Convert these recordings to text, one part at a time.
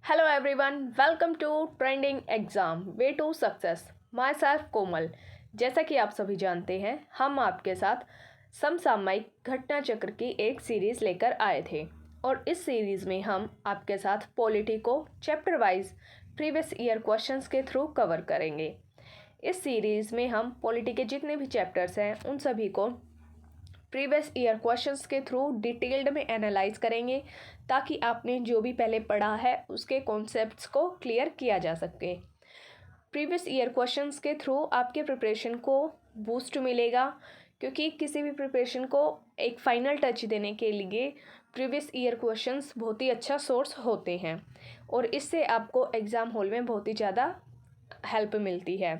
Hello everyone, welcome to Trending Exam Way to Success. Myself कोमल। जैसा कि आप सभी जानते हैं, हम आपके साथ समसामयिक घटना चक्र की एक सीरीज़ लेकर आए थे और इस सीरीज़ में हम आपके साथ पॉलिटी को chapter wise previous year questions के थ्रू कवर करेंगे। इस सीरीज़ में हम पॉलिटी के जितने भी चैप्टर्स हैं उन सभी को प्रीवियस ईयर क्वेश्चंस के थ्रू डिटेल्ड में एनालाइज करेंगे ताकि आपने जो भी पहले पढ़ा है उसके कॉन्सेप्ट्स को क्लियर किया जा सके। प्रीवियस ईयर क्वेश्चंस के थ्रू आपके प्रिपरेशन को बूस्ट मिलेगा, क्योंकि किसी भी प्रिपरेशन को एक फाइनल टच देने के लिए प्रीवियस ईयर क्वेश्चंस बहुत ही अच्छा सोर्स होते हैं और इससे आपको एग्ज़ाम हॉल में बहुत ही ज़्यादा हेल्प मिलती है।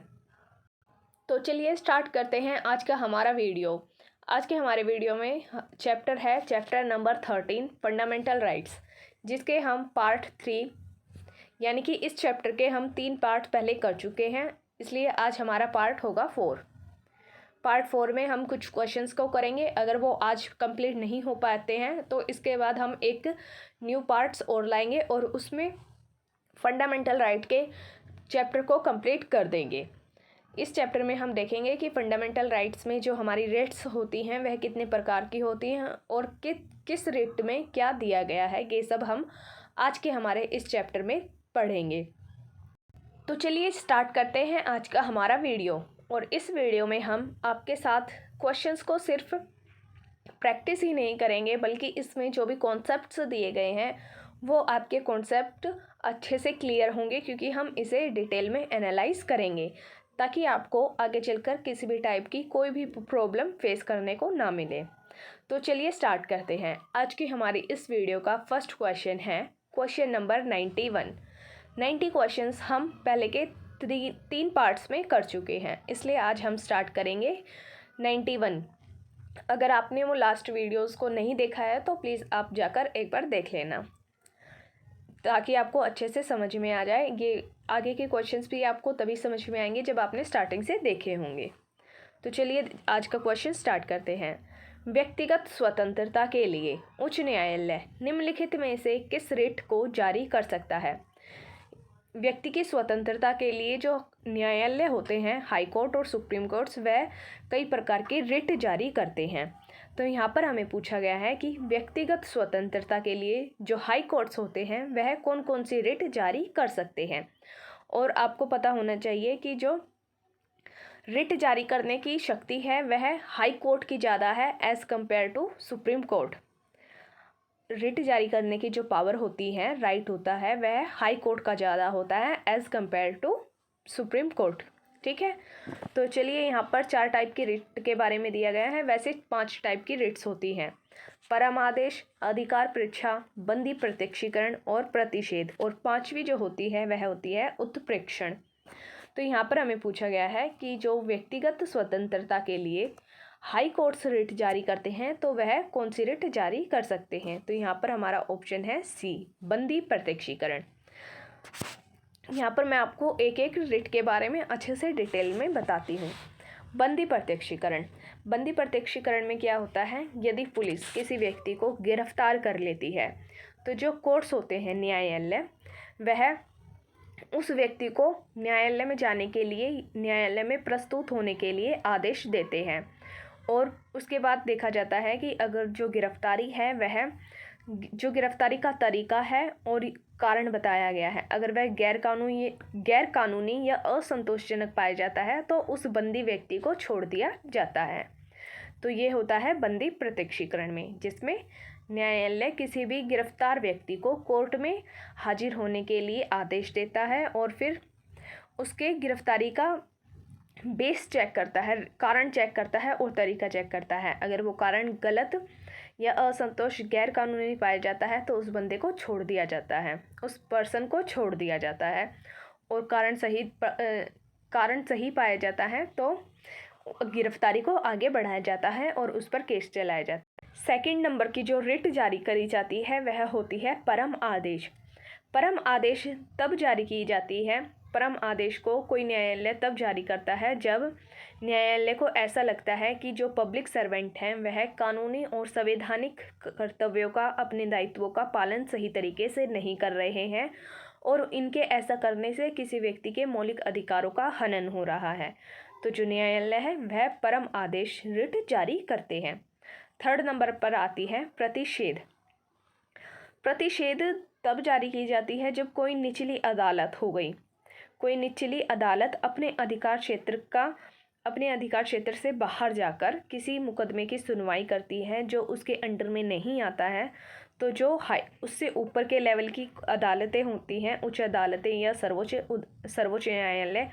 तो चलिए स्टार्ट करते हैं आज का हमारा वीडियो। आज के हमारे वीडियो में चैप्टर है चैप्टर नंबर 13 फंडामेंटल राइट्स, जिसके हम पार्ट 3 यानी कि इस चैप्टर के हम 3 पार्ट पहले कर चुके हैं, इसलिए आज हमारा पार्ट होगा 4। पार्ट 4 में हम कुछ क्वेश्चंस को करेंगे। अगर वो आज कंप्लीट नहीं हो पाते हैं तो इसके बाद हम एक न्यू पार्ट्स और लाएंगे और उसमें फंडामेंटल राइट के चैप्टर को कंप्लीट कर देंगे। इस चैप्टर में हम देखेंगे कि फंडामेंटल राइट्स में जो हमारी रेट्स होती हैं वह कितने प्रकार की होती हैं और किस रेट में क्या दिया गया है, ये सब हम आज के हमारे इस चैप्टर में पढ़ेंगे। तो चलिए स्टार्ट करते हैं आज का हमारा वीडियो। और इस वीडियो में हम आपके साथ क्वेश्चंस को सिर्फ प्रैक्टिस ही नहीं करेंगे, बल्कि इसमें जो भी कॉन्सेप्ट्स दिए गए हैं वो आपके कॉन्सेप्ट अच्छे से क्लियर होंगे, क्योंकि हम इसे डिटेल में एनालाइज करेंगे ताकि आपको आगे चलकर किसी भी टाइप की कोई भी प्रॉब्लम फेस करने को ना मिले। तो चलिए स्टार्ट करते हैं। आज की हमारी इस वीडियो का फर्स्ट क्वेश्चन है क्वेश्चन नंबर 91। 90 क्वेश्चंस हम पहले के 3 पार्ट्स में कर चुके हैं, इसलिए आज हम स्टार्ट करेंगे 91। अगर आपने वो लास्ट वीडियोस को नहीं देखा है तो प्लीज़ आप जाकर एक बार देख लेना, ताकि आपको अच्छे से समझ में आ जाए। ये आगे के क्वेश्चंस भी आपको तभी समझ में आएंगे जब आपने स्टार्टिंग से देखे होंगे। तो चलिए आज का क्वेश्चन स्टार्ट करते हैं। व्यक्तिगत स्वतंत्रता के लिए उच्च न्यायालय निम्नलिखित में से किस रिट को जारी कर सकता है? व्यक्ति की स्वतंत्रता के लिए जो न्यायालय होते हैं, हाई कोर्ट और सुप्रीम कोर्ट्स, वह कई प्रकार की रिट जारी करते हैं। तो यहाँ पर हमें पूछा गया है कि व्यक्तिगत स्वतंत्रता के लिए जो हाई कोर्ट्स होते हैं वह कौन कौन सी रिट जारी कर सकते हैं। और आपको पता होना चाहिए कि जो रिट जारी करने की शक्ति है वह हाई कोर्ट की ज़्यादा है as compare to supreme court. Writ जारी करने की जो पावर होती है, राइट होता है, वह हाई कोर्ट का ज़्यादा होता है as compare to supreme court. ठीक है, तो चलिए यहाँ पर 4 टाइप की रिट के बारे में दिया गया है। वैसे 5 टाइप की रिट्स होती हैं: परम आदेश, अधिकार परीक्षा, बंदी प्रत्यक्षीकरण और प्रतिषेध। और 5वीं जो होती है वह होती है उत्प्रेक्षण। तो यहाँ पर हमें पूछा गया है कि जो व्यक्तिगत स्वतंत्रता के लिए हाई कोर्ट्स रिट जारी करते हैं तो वह कौन सी रिट जारी कर सकते हैं? तो यहाँ पर हमारा ऑप्शन है सी, बंदी प्रत्यक्षीकरण। यहाँ पर मैं आपको एक एक रिट के बारे में अच्छे से डिटेल में बताती हूँ। बंदी प्रत्यक्षीकरण। बंदी प्रत्यक्षीकरण में क्या होता है, यदि पुलिस किसी व्यक्ति को गिरफ्तार कर लेती है तो जो कोर्ट्स होते हैं, न्यायालय, वह उस व्यक्ति को न्यायालय में जाने के लिए, न्यायालय में प्रस्तुत होने के लिए आदेश देते हैं। और उसके बाद देखा जाता है कि अगर जो गिरफ्तारी है वह जो गिरफ्तारी का तरीका है और कारण बताया गया है, अगर वह गैर कानूनी या असंतोषजनक पाया जाता है तो उस बंदी व्यक्ति को छोड़ दिया जाता है। तो ये होता है बंदी प्रत्यक्षीकरण में, जिसमें न्यायालय किसी भी गिरफ्तार व्यक्ति को कोर्ट में हाजिर होने के लिए आदेश देता है और फिर उसके गिरफ्तारी का बेस चेक करता है, कारण चेक करता है और तरीका चेक करता है। अगर वो कारण गलत या असंतोष गैर कानूनी पाया जाता है तो उस बंदे को छोड़ दिया जाता है, उस पर्सन को छोड़ दिया जाता है। और कारण सही पाया जाता है तो गिरफ्तारी को आगे बढ़ाया जाता है और उस पर केस चलाया जाता है। सेकंड नंबर की जो रिट जारी करी जाती है वह होती है परम आदेश। परम आदेश तब जारी की जाती है, परम आदेश को कोई न्यायालय तब जारी करता है जब न्यायालय को ऐसा लगता है कि जो पब्लिक सर्वेंट हैं वह कानूनी और संवैधानिक कर्तव्यों का, अपने दायित्वों का पालन सही तरीके से नहीं कर रहे हैं और इनके ऐसा करने से किसी व्यक्ति के मौलिक अधिकारों का हनन हो रहा है। तो जो न्यायालय है वह परम आदेश रिट जारी करते हैं। थर्ड नंबर पर आती है प्रतिषेध। प्रतिषेध तब जारी की जाती है जब कोई निचली अदालत हो गई, कोई निचली अदालत अपने अधिकार क्षेत्र से बाहर जाकर किसी मुकदमे की सुनवाई करती है जो उसके अंडर में नहीं आता है। तो जो उससे ऊपर के लेवल की अदालतें होती हैं, उच्च अदालतें या सर्वोच्च न्यायालय,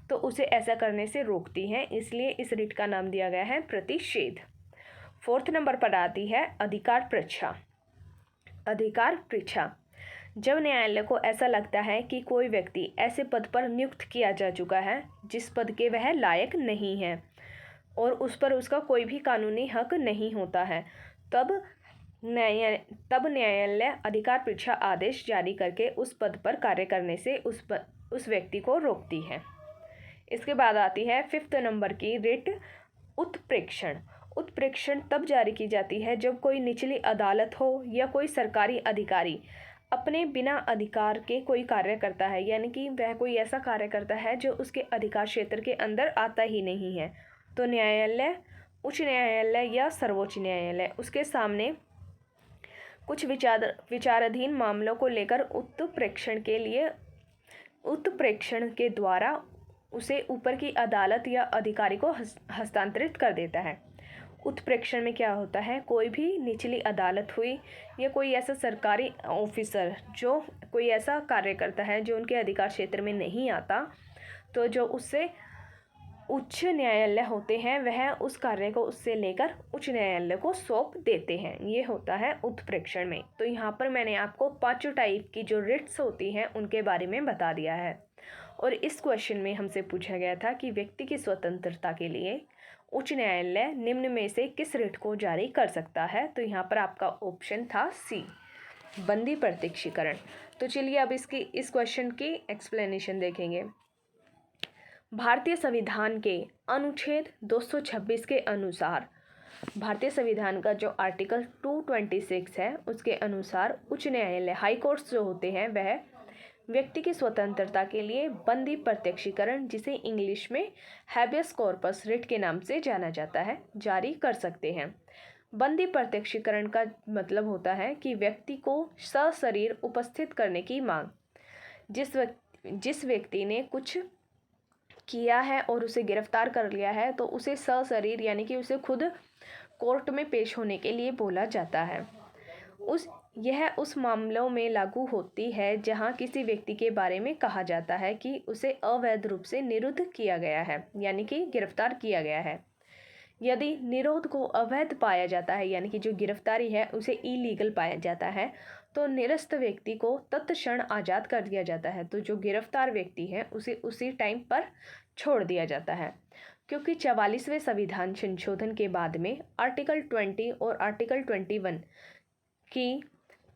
तो उसे ऐसा करने से रोकती हैं। इसलिए इस रिट का नाम दिया गया है प्रतिषेध। फोर्थ नंबर पर आती है अधिकार परीक्षा। अधिकार परीक्षा जब न्यायालय को ऐसा लगता है कि कोई व्यक्ति ऐसे पद पर नियुक्त किया जा चुका है जिस पद के वह लायक नहीं है और उस पर उसका कोई भी कानूनी हक नहीं होता है, तब न्यायालय अधिकार परीक्षा आदेश जारी करके उस पद पर कार्य करने से उस व्यक्ति को रोकती है। इसके बाद आती है फिफ्थ नंबर की रिट उत्प्रेक्षण। उत्प्रेक्षण तब जारी की जाती है जब कोई निचली अदालत हो या कोई सरकारी अधिकारी अपने बिना अधिकार के कोई कार्य करता है, यानी कि वह कोई ऐसा कार्य करता है जो उसके अधिकार क्षेत्र के अंदर आता ही नहीं है। तो न्यायालय, उच्च न्यायालय या सर्वोच्च न्यायालय उसके सामने कुछ विचाराधीन मामलों को लेकर उत्प्रेक्षण के द्वारा उसे ऊपर की अदालत या अधिकारी को हस्तांतरित कर देता है। उत्प्रेक्षण में क्या होता है, कोई भी निचली अदालत हुई या कोई ऐसा सरकारी ऑफिसर जो कोई ऐसा कार्य करता है जो उनके अधिकार क्षेत्र में नहीं आता, तो जो उससे उच्च न्यायालय होते हैं वह उस कार्य को उससे लेकर उच्च न्यायालय को सौंप देते हैं। ये होता है उत्प्रेक्षण में। तो यहाँ पर मैंने आपको 5 टाइप की जो रिट्स होती हैं उनके बारे में बता दिया है। और इस क्वेश्चन में हमसे पूछा गया था कि व्यक्ति की स्वतंत्रता के लिए उच्च न्यायालय निम्न में से किस रिट को जारी कर सकता है। तो यहाँ पर आपका ऑप्शन था सी, बंदी प्रत्यक्षीकरण। तो चलिए अब इस क्वेश्चन की एक्सप्लेनेशन देखेंगे। भारतीय संविधान के अनुच्छेद 226 के अनुसार, भारतीय संविधान का जो आर्टिकल 226 है उसके अनुसार उच्च न्यायालय, हाई कोर्ट्स जो होते हैं वह व्यक्ति की स्वतंत्रता के लिए बंदी प्रत्यक्षीकरण, जिसे इंग्लिश में हैबियस कॉर्पस रिट के नाम से जाना जाता है, जारी कर सकते हैं। बंदी प्रत्यक्षीकरण का मतलब होता है कि व्यक्ति को सशरीर उपस्थित करने की मांग। जिस व्यक्ति ने कुछ किया है और उसे गिरफ्तार कर लिया है तो उसे सशरीर यानी कि उसे खुद कोर्ट में पेश होने के लिए बोला जाता है। यह उस मामलों में लागू होती है जहां किसी व्यक्ति के बारे में कहा जाता है कि उसे अवैध रूप से निरुद्ध किया गया है, यानी कि गिरफ्तार किया गया है। यदि निरोध को अवैध पाया जाता है, यानी कि जो गिरफ्तारी है उसे इलीगल पाया जाता है, तो निरस्त व्यक्ति को तत्क्षण आज़ाद कर दिया जाता है। तो जो गिरफ्तार व्यक्ति है उसे उसी टाइम पर छोड़ दिया जाता है। क्योंकि 44वें संविधान संशोधन के बाद में आर्टिकल 20 और आर्टिकल 21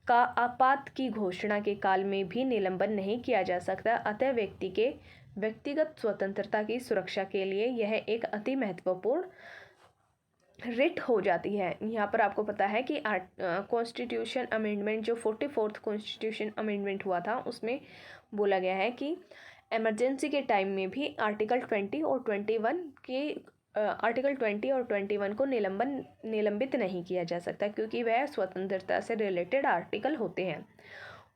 का आपात की घोषणा के काल में भी निलंबन नहीं किया जा सकता, अतः व्यक्ति के व्यक्तिगत स्वतंत्रता की सुरक्षा के लिए यह एक अति महत्वपूर्ण रिट हो जाती है। यहाँ पर आपको पता है कि कॉन्स्टिट्यूशन अमेंडमेंट, जो 44th कॉन्स्टिट्यूशन अमेंडमेंट हुआ था, उसमें बोला गया है कि इमरजेंसी के टाइम में भी आर्टिकल 20 और 21 को निलंबित नहीं किया जा सकता, क्योंकि वह स्वतंत्रता से रिलेटेड आर्टिकल होते हैं।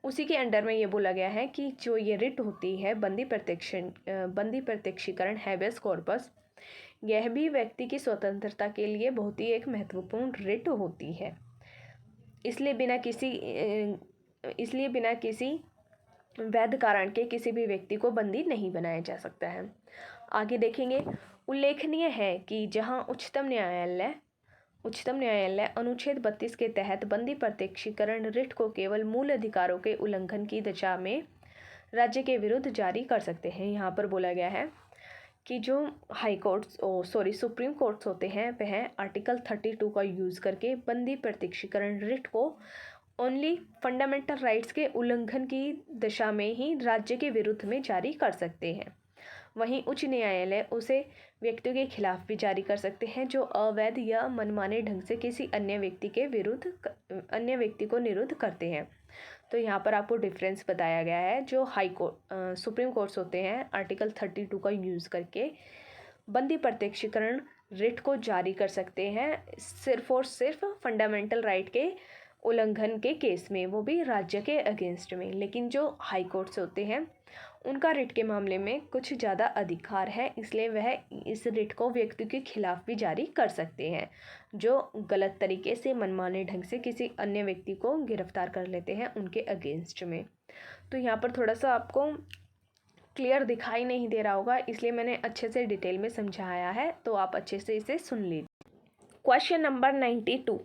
उसी के अंडर में ये बोला गया है कि जो ये रिट होती है बंदी प्रत्यक्षीकरण, हैबियस कॉर्पस, यह भी व्यक्ति की स्वतंत्रता के लिए बहुत ही एक महत्वपूर्ण रिट होती है। इसलिए बिना किसी वैध कारण के किसी भी व्यक्ति को बंदी नहीं बनाया जा सकता है। आगे देखेंगे। उल्लेखनीय है कि जहां उच्चतम न्यायालय अनुच्छेद 32 के तहत बंदी प्रत्यक्षीकरण रिट को केवल मूल अधिकारों के उल्लंघन की दशा में राज्य के विरुद्ध जारी कर सकते हैं। यहाँ पर बोला गया है कि जो सुप्रीम कोर्ट्स होते हैं वह आर्टिकल 32 का यूज़ करके बंदी प्रत्यक्षीकरण रिट को ओनली फंडामेंटल राइट्स के उल्लंघन की दशा में ही राज्य के विरुद्ध में जारी कर सकते हैं। वहीं उच्च न्यायालय उसे व्यक्तियों के खिलाफ भी जारी कर सकते हैं जो अवैध या मनमाने ढंग से किसी अन्य व्यक्ति को निरुद्ध करते हैं। तो यहाँ पर आपको डिफरेंस बताया गया है। जो हाई कोर्ट सुप्रीम कोर्ट्स होते हैं आर्टिकल 32 का यूज़ करके बंदी प्रत्यक्षीकरण रिट को जारी कर सकते हैं सिर्फ और सिर्फ फंडामेंटल राइट के उल्लंघन के केस में, वो भी राज्य के अगेंस्ट में। लेकिन जो हाई कोर्ट्स होते हैं उनका रिट के मामले में कुछ ज़्यादा अधिकार है, इसलिए वह इस रिट को व्यक्ति के खिलाफ भी जारी कर सकते हैं जो गलत तरीके से मनमाने ढंग से किसी अन्य व्यक्ति को गिरफ्तार कर लेते हैं उनके अगेंस्ट में। तो यहाँ पर थोड़ा सा आपको क्लियर दिखाई नहीं दे रहा होगा, इसलिए मैंने अच्छे से डिटेल में समझाया है, तो आप अच्छे से इसे सुन लीजिए। क्वेश्चन नंबर 92,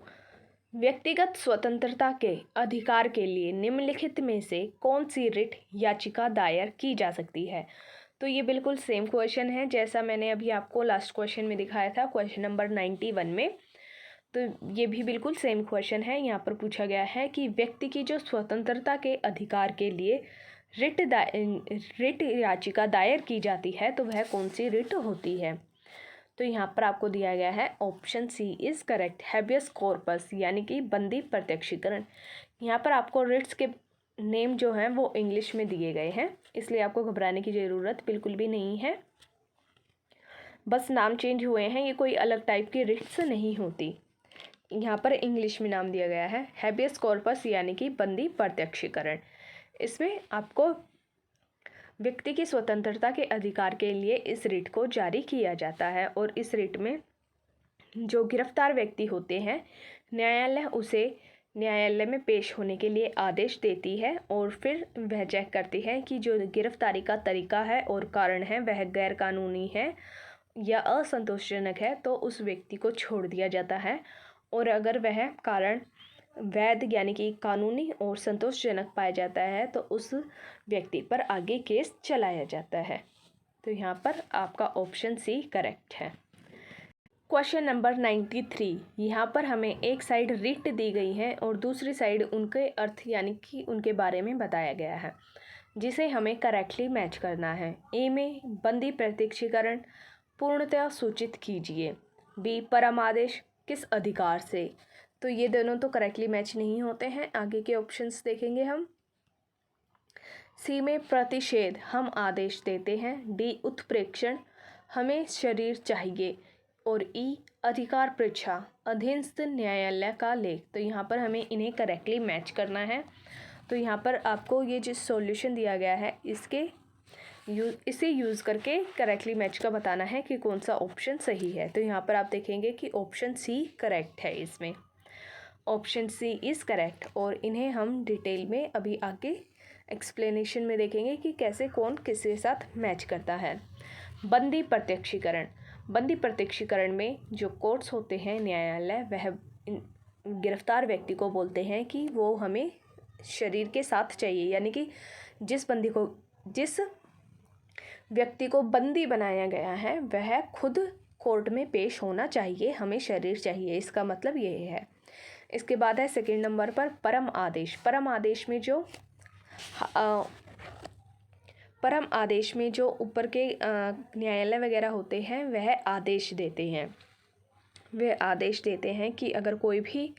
व्यक्तिगत स्वतंत्रता के अधिकार के लिए निम्नलिखित में से कौन सी रिट याचिका दायर की जा सकती है। तो ये बिल्कुल सेम क्वेश्चन है जैसा मैंने अभी आपको लास्ट क्वेश्चन में दिखाया था, क्वेश्चन नंबर 91 में। तो ये भी बिल्कुल सेम क्वेश्चन है। यहाँ पर पूछा गया है कि व्यक्ति की जो स्वतंत्रता के अधिकार के लिए रिट याचिका दायर की जाती है तो वह कौन सी रिट होती है। तो यहाँ पर आपको दिया गया है option C is correct, habeas corpus यानी कि बंदी प्रत्यक्षीकरण। यहाँ पर आपको रिट्स के नेम जो हैं वो इंग्लिश में दिए गए हैं, इसलिए आपको घबराने की ज़रूरत बिल्कुल भी नहीं है, बस नाम चेंज हुए हैं, ये कोई अलग टाइप की रिट्स नहीं होती। यहाँ पर इंग्लिश में नाम दिया गया है हैबियस कॉर्पस यानी कि बंदी प्रत्यक्षीकरण। इसमें आपको व्यक्ति की स्वतंत्रता के अधिकार के लिए इस रिट को जारी किया जाता है और इस रिट में जो गिरफ्तार व्यक्ति होते हैं न्यायालय उसे न्यायालय में पेश होने के लिए आदेश देती है और फिर वह चेक करती है कि जो गिरफ्तारी का तरीका है और कारण है वह गैरकानूनी है या असंतोषजनक है, तो उस व्यक्ति को छोड़ दिया जाता है। और अगर वह कारण वैध यानी कि कानूनी और संतोषजनक पाया जाता है तो उस व्यक्ति पर आगे केस चलाया जाता है। तो यहाँ पर आपका ऑप्शन सी करेक्ट है। क्वेश्चन नंबर 93, यहाँ पर हमें एक साइड रिट दी गई है और दूसरी साइड उनके अर्थ यानी कि उनके बारे में बताया गया है, जिसे हमें करेक्टली मैच करना है। ए में बंदी प्रत्यक्षीकरण पूर्णतः सूचित कीजिए, बी परम आदेश किस अधिकार से। तो ये दोनों तो करेक्टली मैच नहीं होते हैं, आगे के ऑप्शंस देखेंगे हम। सी में प्रतिषेध हम आदेश देते हैं, डी उत्प्रेक्षण हमें शरीर चाहिए और ई अधिकार परीक्षा अधीनस्थ न्यायालय का लेख। तो यहाँ पर हमें इन्हें करेक्टली मैच करना है। तो यहाँ पर आपको ये जो सॉल्यूशन दिया गया है इसे यूज़ करके करेक्टली मैच का बताना है कि कौन सा ऑप्शन सही है। तो यहाँ पर आप देखेंगे कि ऑप्शन सी करेक्ट है, इसमें ऑप्शन सी इज़ करेक्ट। और इन्हें हम डिटेल में अभी आगे एक्सप्लेनेशन में देखेंगे कि कैसे कौन किसके साथ मैच करता है। बंदी प्रत्यक्षीकरण, बंदी प्रत्यक्षीकरण में जो कोर्ट्स होते हैं न्यायालय, वह गिरफ्तार व्यक्ति को बोलते हैं कि वो हमें शरीर के साथ चाहिए, यानी कि जिस व्यक्ति को बंदी बनाया गया है वह खुद कोर्ट में पेश होना चाहिए, हमें शरीर चाहिए, इसका मतलब ये है। इसके बाद है सेकंड नंबर पर परम आदेश। परम आदेश में जो ऊपर के न्यायालय वगैरह होते हैं वह आदेश देते हैं, वे आदेश देते हैं कि अगर कोई भी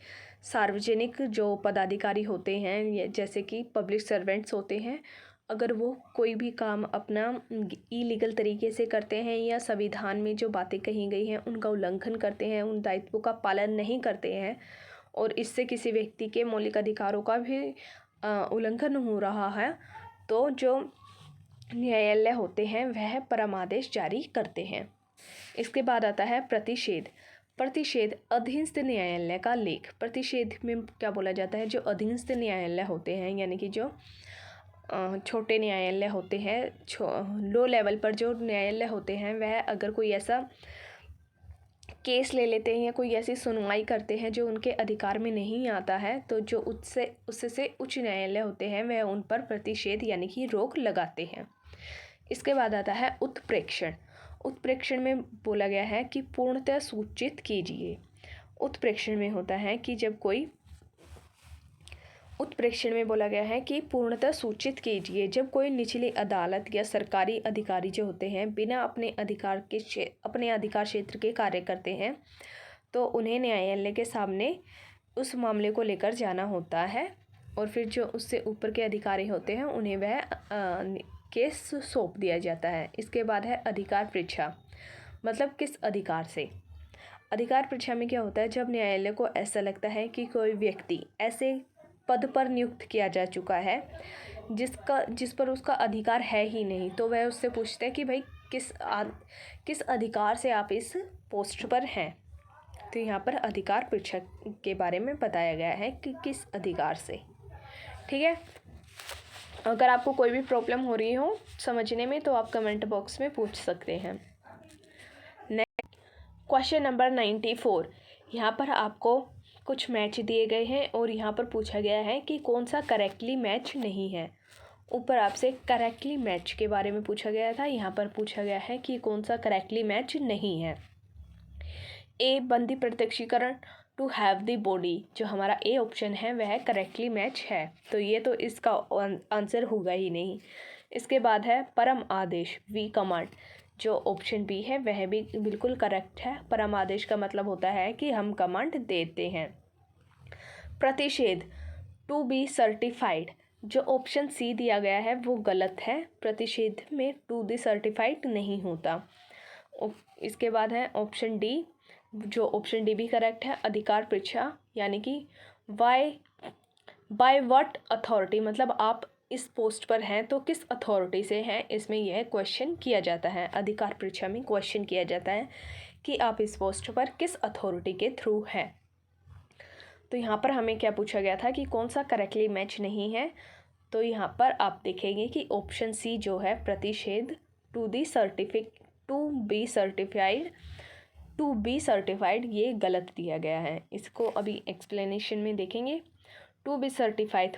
सार्वजनिक जो पदाधिकारी होते हैं जैसे कि पब्लिक सर्वेंट्स होते हैं, अगर वो कोई भी काम अपना इलीगल तरीके से करते हैं या संविधान में जो बातें कही गई हैं उनका उल्लंघन करते हैं, उन दायित्वों का पालन नहीं करते हैं और इससे किसी व्यक्ति के मौलिक अधिकारों का भी उल्लंघन हो रहा है, तो जो न्यायालय होते हैं वह परमादेश जारी करते हैं। इसके बाद आता है प्रतिषेध। प्रतिषेध अधीनस्थ न्यायालय का लेख। प्रतिषेध में क्या बोला जाता है, जो अधीनस्थ न्यायालय होते हैं यानी कि जो छोटे न्यायालय होते हैं, लो लेवल पर जो न्यायालय होते हैं, वह अगर कोई ऐसा केस ले लेते हैं या कोई ऐसी सुनवाई करते हैं जो उनके अधिकार में नहीं आता है, तो जो उससे उच्च न्यायालय होते हैं वह उन पर प्रतिषेध यानी कि रोक लगाते हैं। इसके बाद आता है उत्प्रेक्षण। उत्प्रेक्षण में बोला गया है कि पूर्णतः सूचित कीजिए। उत्प्रेक्षण में होता है कि जब कोई उत्प्रेक्षण में बोला गया है कि पूर्णतः सूचित कीजिए जब कोई निचली अदालत या सरकारी अधिकारी जो होते हैं बिना अपने अधिकार क्षेत्र के कार्य करते हैं, तो उन्हें न्यायालय के सामने उस मामले को लेकर जाना होता है और फिर जो उससे ऊपर के अधिकारी होते हैं उन्हें वह केस सौंप दिया जाता है। इसके बाद है अधिकार परीक्षा, मतलब किस अधिकार से। अधिकार परीक्षा में क्या होता है, जब न्यायालय को ऐसा लगता है कि कोई व्यक्ति ऐसे पद पर नियुक्त किया जा चुका है जिस पर उसका अधिकार है ही नहीं, तो वह उससे पूछता है कि भाई किस अधिकार से आप इस पोस्ट पर हैं। तो यहाँ पर अधिकार परीक्षा के बारे में बताया गया है कि किस अधिकार से। ठीक है, अगर आपको कोई भी प्रॉब्लम हो रही हो समझने में तो आप कमेंट बॉक्स में पूछ सकते हैं। Next question number 94। यहाँ पर आपको कुछ मैच दिए गए हैं और यहाँ पर पूछा गया है कि कौन सा करेक्टली मैच नहीं है। ऊपर आपसे करेक्टली मैच के बारे में पूछा गया था, यहाँ पर पूछा गया है कि कौन सा करेक्टली मैच नहीं है। ए बंदी प्रत्यक्षीकरण टू हैव द बॉडी, जो हमारा ए ऑप्शन है वह करेक्टली मैच है, तो ये तो इसका आंसर होगा ही नहीं। इसके बाद है परम आदेश वी कमांड, जो ऑप्शन बी है वह भी बिल्कुल करेक्ट है। परम आदेश का मतलब होता है कि हम कमांड देते हैं। प्रतिषेध टू बी सर्टिफाइड, जो ऑप्शन सी दिया गया है वो गलत है। प्रतिषेध में टू बी सर्टिफाइड नहीं होता। इसके बाद है ऑप्शन डी, जो ऑप्शन डी भी करेक्ट है। अधिकार परीक्षा यानी कि बाय व्हाट अथॉरिटी, मतलब आप इस पोस्ट पर हैं तो किस अथॉरिटी से हैं, इसमें यह क्वेश्चन किया जाता है। अधिकार परीक्षा में क्वेश्चन किया जाता है कि आप इस पोस्ट पर किस अथॉरिटी के थ्रू हैं। तो यहाँ पर हमें क्या पूछा गया था कि कौन सा करेक्टली मैच नहीं है, तो यहाँ पर आप देखेंगे कि ऑप्शन सी जो है प्रतिषेध टू बी सर्टिफाइड ये गलत दिया गया है। इसको अभी एक्सप्लेनेशन में देखेंगे। टू बी सर्टिफाइड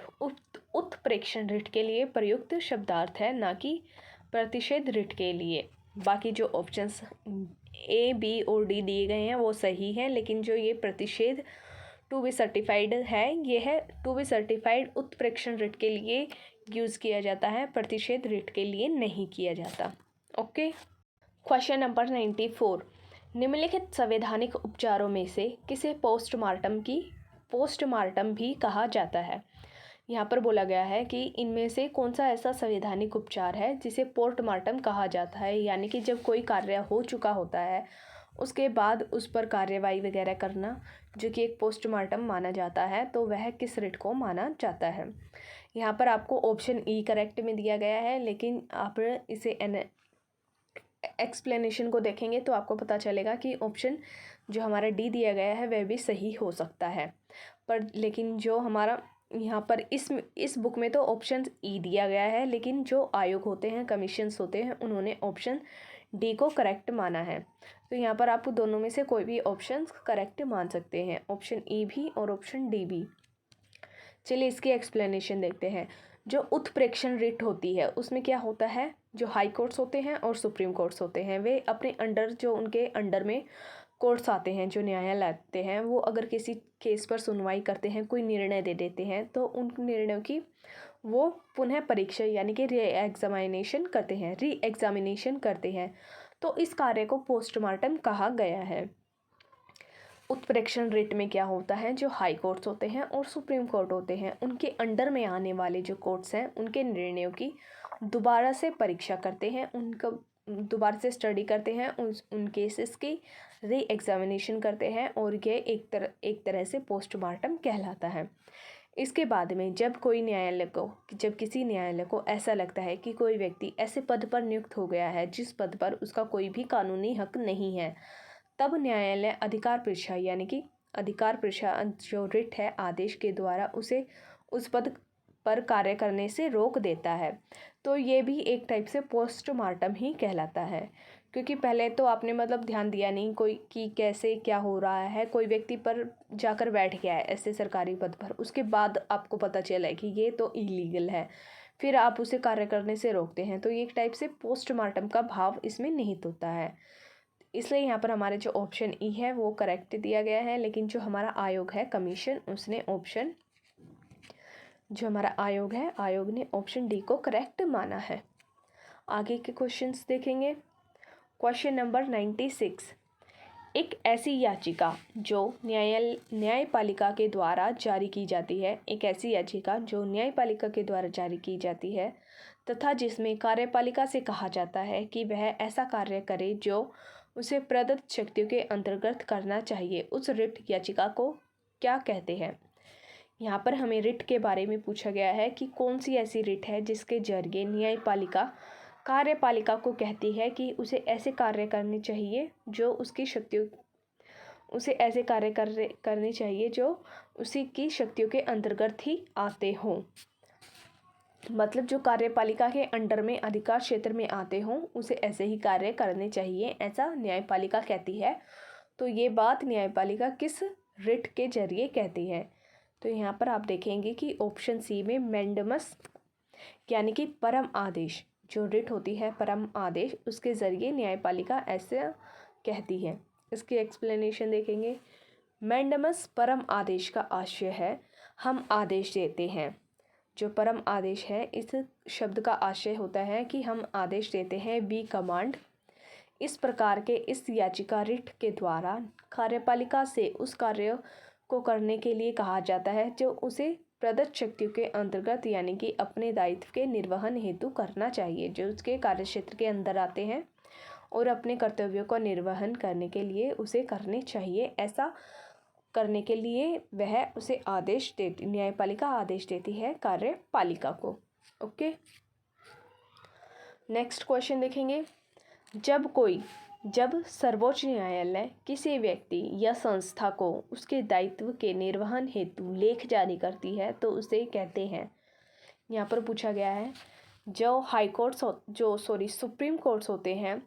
उत्प्रेक्षण रिट के लिए प्रयुक्त शब्दार्थ है, ना कि प्रतिषेध रिट के लिए। बाकी जो ऑप्शंस ए बी और डी दिए गए हैं वो सही हैं, लेकिन जो ये प्रतिषेध टू बी सर्टिफाइड है ये है टू बी सर्टिफाइड उत्प्रेक्षण रिट के लिए यूज़ किया जाता है, प्रतिषेध रिट के लिए नहीं किया जाता। Okay, question number 94। निम्नलिखित संवैधानिक उपचारों में से किसे पोस्टमार्टम भी कहा जाता है। यहाँ पर बोला गया है कि इनमें से कौन सा ऐसा संवैधानिक उपचार है जिसे पोस्टमार्टम कहा जाता है, यानी कि जब कोई कार्य हो चुका होता है उसके बाद उस पर कार्यवाही वगैरह करना, जो कि एक पोस्टमार्टम माना जाता है, तो वह किस रिट को माना जाता है। यहाँ पर आपको ऑप्शन ई करेक्ट में दिया गया है, लेकिन आप इसे एक्सप्लेनेशन को देखेंगे तो आपको पता चलेगा कि ऑप्शन जो हमारा डी दिया गया है वह भी सही हो सकता है, पर लेकिन जो हमारा यहाँ पर इस बुक में तो ऑप्शन ई दिया गया है, लेकिन जो आयोग होते हैं, कमीशंस होते हैं, उन्होंने ऑप्शन डी को करेक्ट माना है। तो यहाँ पर आप दोनों में से कोई भी ऑप्शन करेक्ट मान सकते हैं, ऑप्शन ई भी और ऑप्शन डी भी। चलिए इसकी एक्सप्लेनेशन देखते हैं। जो उत्प्रेक्षण रिट होती है उसमें क्या होता है, जो हाई कोर्ट्स होते हैं और सुप्रीम कोर्ट्स होते हैं वे अपने अंडर, जो उनके अंडर में कोर्ट्स आते हैं, जो न्यायालय आते हैं, वो अगर किसी केस पर सुनवाई करते हैं, कोई निर्णय दे देते हैं, तो उन निर्णयों की वो पुनः परीक्षा यानी कि री एग्जामिनेशन करते हैं। तो इस कार्य को पोस्टमार्टम कहा गया है। उत्प्रेक्षण रिट में क्या होता है, जो हाई कोर्ट्स होते हैं और सुप्रीम कोर्ट होते हैं, उनके अंडर में आने वाले जो कोर्ट्स हैं उनके निर्णयों की दोबारा से परीक्षा करते हैं, उनका दोबारा से स्टडी करते हैं, उन केसेस की री एग्जामिनेशन करते हैं, और ये एक तरह से पोस्टमार्टम कहलाता है। इसके बाद में जब किसी न्यायालय को ऐसा लगता है कि कोई व्यक्ति ऐसे पद पर नियुक्त हो गया है जिस पद पर उसका कोई भी कानूनी हक नहीं है, तब न्यायालय अधिकार परीक्षा यानी कि अधिकार परीक्षा जो रिट है आदेश के द्वारा उसे उस पद पर कार्य करने से रोक देता है। तो ये भी एक टाइप से पोस्टमार्टम ही कहलाता है, क्योंकि पहले तो आपने मतलब ध्यान दिया नहीं कोई कि कैसे क्या हो रहा है, कोई व्यक्ति पर जाकर बैठ गया है ऐसे सरकारी पद पर, उसके बाद आपको पता चला है कि ये तो इलीगल है, फिर आप उसे कार्य करने से रोकते हैं, तो ये एक टाइप से पोस्टमार्टम का भाव इसमें निहित होता है। इसलिए यहाँ पर हमारे जो ऑप्शन ई है वो करेक्ट दिया गया है, लेकिन जो हमारा आयोग है कमीशन, उसने ऑप्शन जो हमारा आयोग ने ऑप्शन डी को करेक्ट माना है। आगे के क्वेश्चंस देखेंगे। Question number 96। एक ऐसी याचिका जो न्यायपालिका के द्वारा जारी की जाती है, एक ऐसी याचिका जो न्यायपालिका के द्वारा जारी की जाती है तथा जिसमें कार्यपालिका से कहा जाता है कि वह ऐसा कार्य करे जो उसे प्रदत्त शक्तियों के अंतर्गत करना चाहिए, उस रिट याचिका को क्या कहते हैं। यहाँ पर हमें रिट के बारे में पूछा गया है कि कौन सी ऐसी रिट है जिसके जरिए न्यायपालिका कार्यपालिका को कहती है कि उसे ऐसे कार्य करने चाहिए जो उसकी शक्तियों उसे ऐसे कार्य करने चाहिए जो उसी की शक्तियों के अंतर्गत ही आते हों। मतलब जो कार्यपालिका के अंडर में अधिकार क्षेत्र में आते हों उसे ऐसे ही कार्य करने चाहिए, ऐसा न्यायपालिका कहती है। तो ये बात न्यायपालिका किस रिट के जरिए कहती है। तो यहाँ पर आप देखेंगे कि ऑप्शन सी में मैंडेमस यानी कि परम आदेश, जो रिट होती है परम आदेश, उसके ज़रिए न्यायपालिका ऐसे कहती है। इसकी एक्सप्लेनेशन देखेंगे। मैंडेमस परम आदेश का आशय है हम आदेश देते हैं। जो परम आदेश है, इस शब्द का आशय होता है कि हम आदेश देते हैं, वी कमांड। इस प्रकार के इस याचिका रिट के द्वारा कार्यपालिका से उस कार्य को करने के लिए कहा जाता है जो उसे प्रदत्त शक्तियों के अंतर्गत यानी कि अपने दायित्व के निर्वहन हेतु करना चाहिए, जो उसके कार्यक्षेत्र के अंदर आते हैं और अपने कर्तव्यों का निर्वहन करने के लिए उसे करने चाहिए। ऐसा करने के लिए वह उसे आदेश देती, न्यायपालिका आदेश देती है कार्यपालिका को। ओके, नेक्स्ट क्वेश्चन देखेंगे। जब सर्वोच्च न्यायालय किसी व्यक्ति या संस्था को उसके दायित्व के निर्वहन हेतु लेख जारी करती है तो उसे कहते हैं। यहाँ पर पूछा गया है जो सुप्रीम कोर्ट्स होते हैं,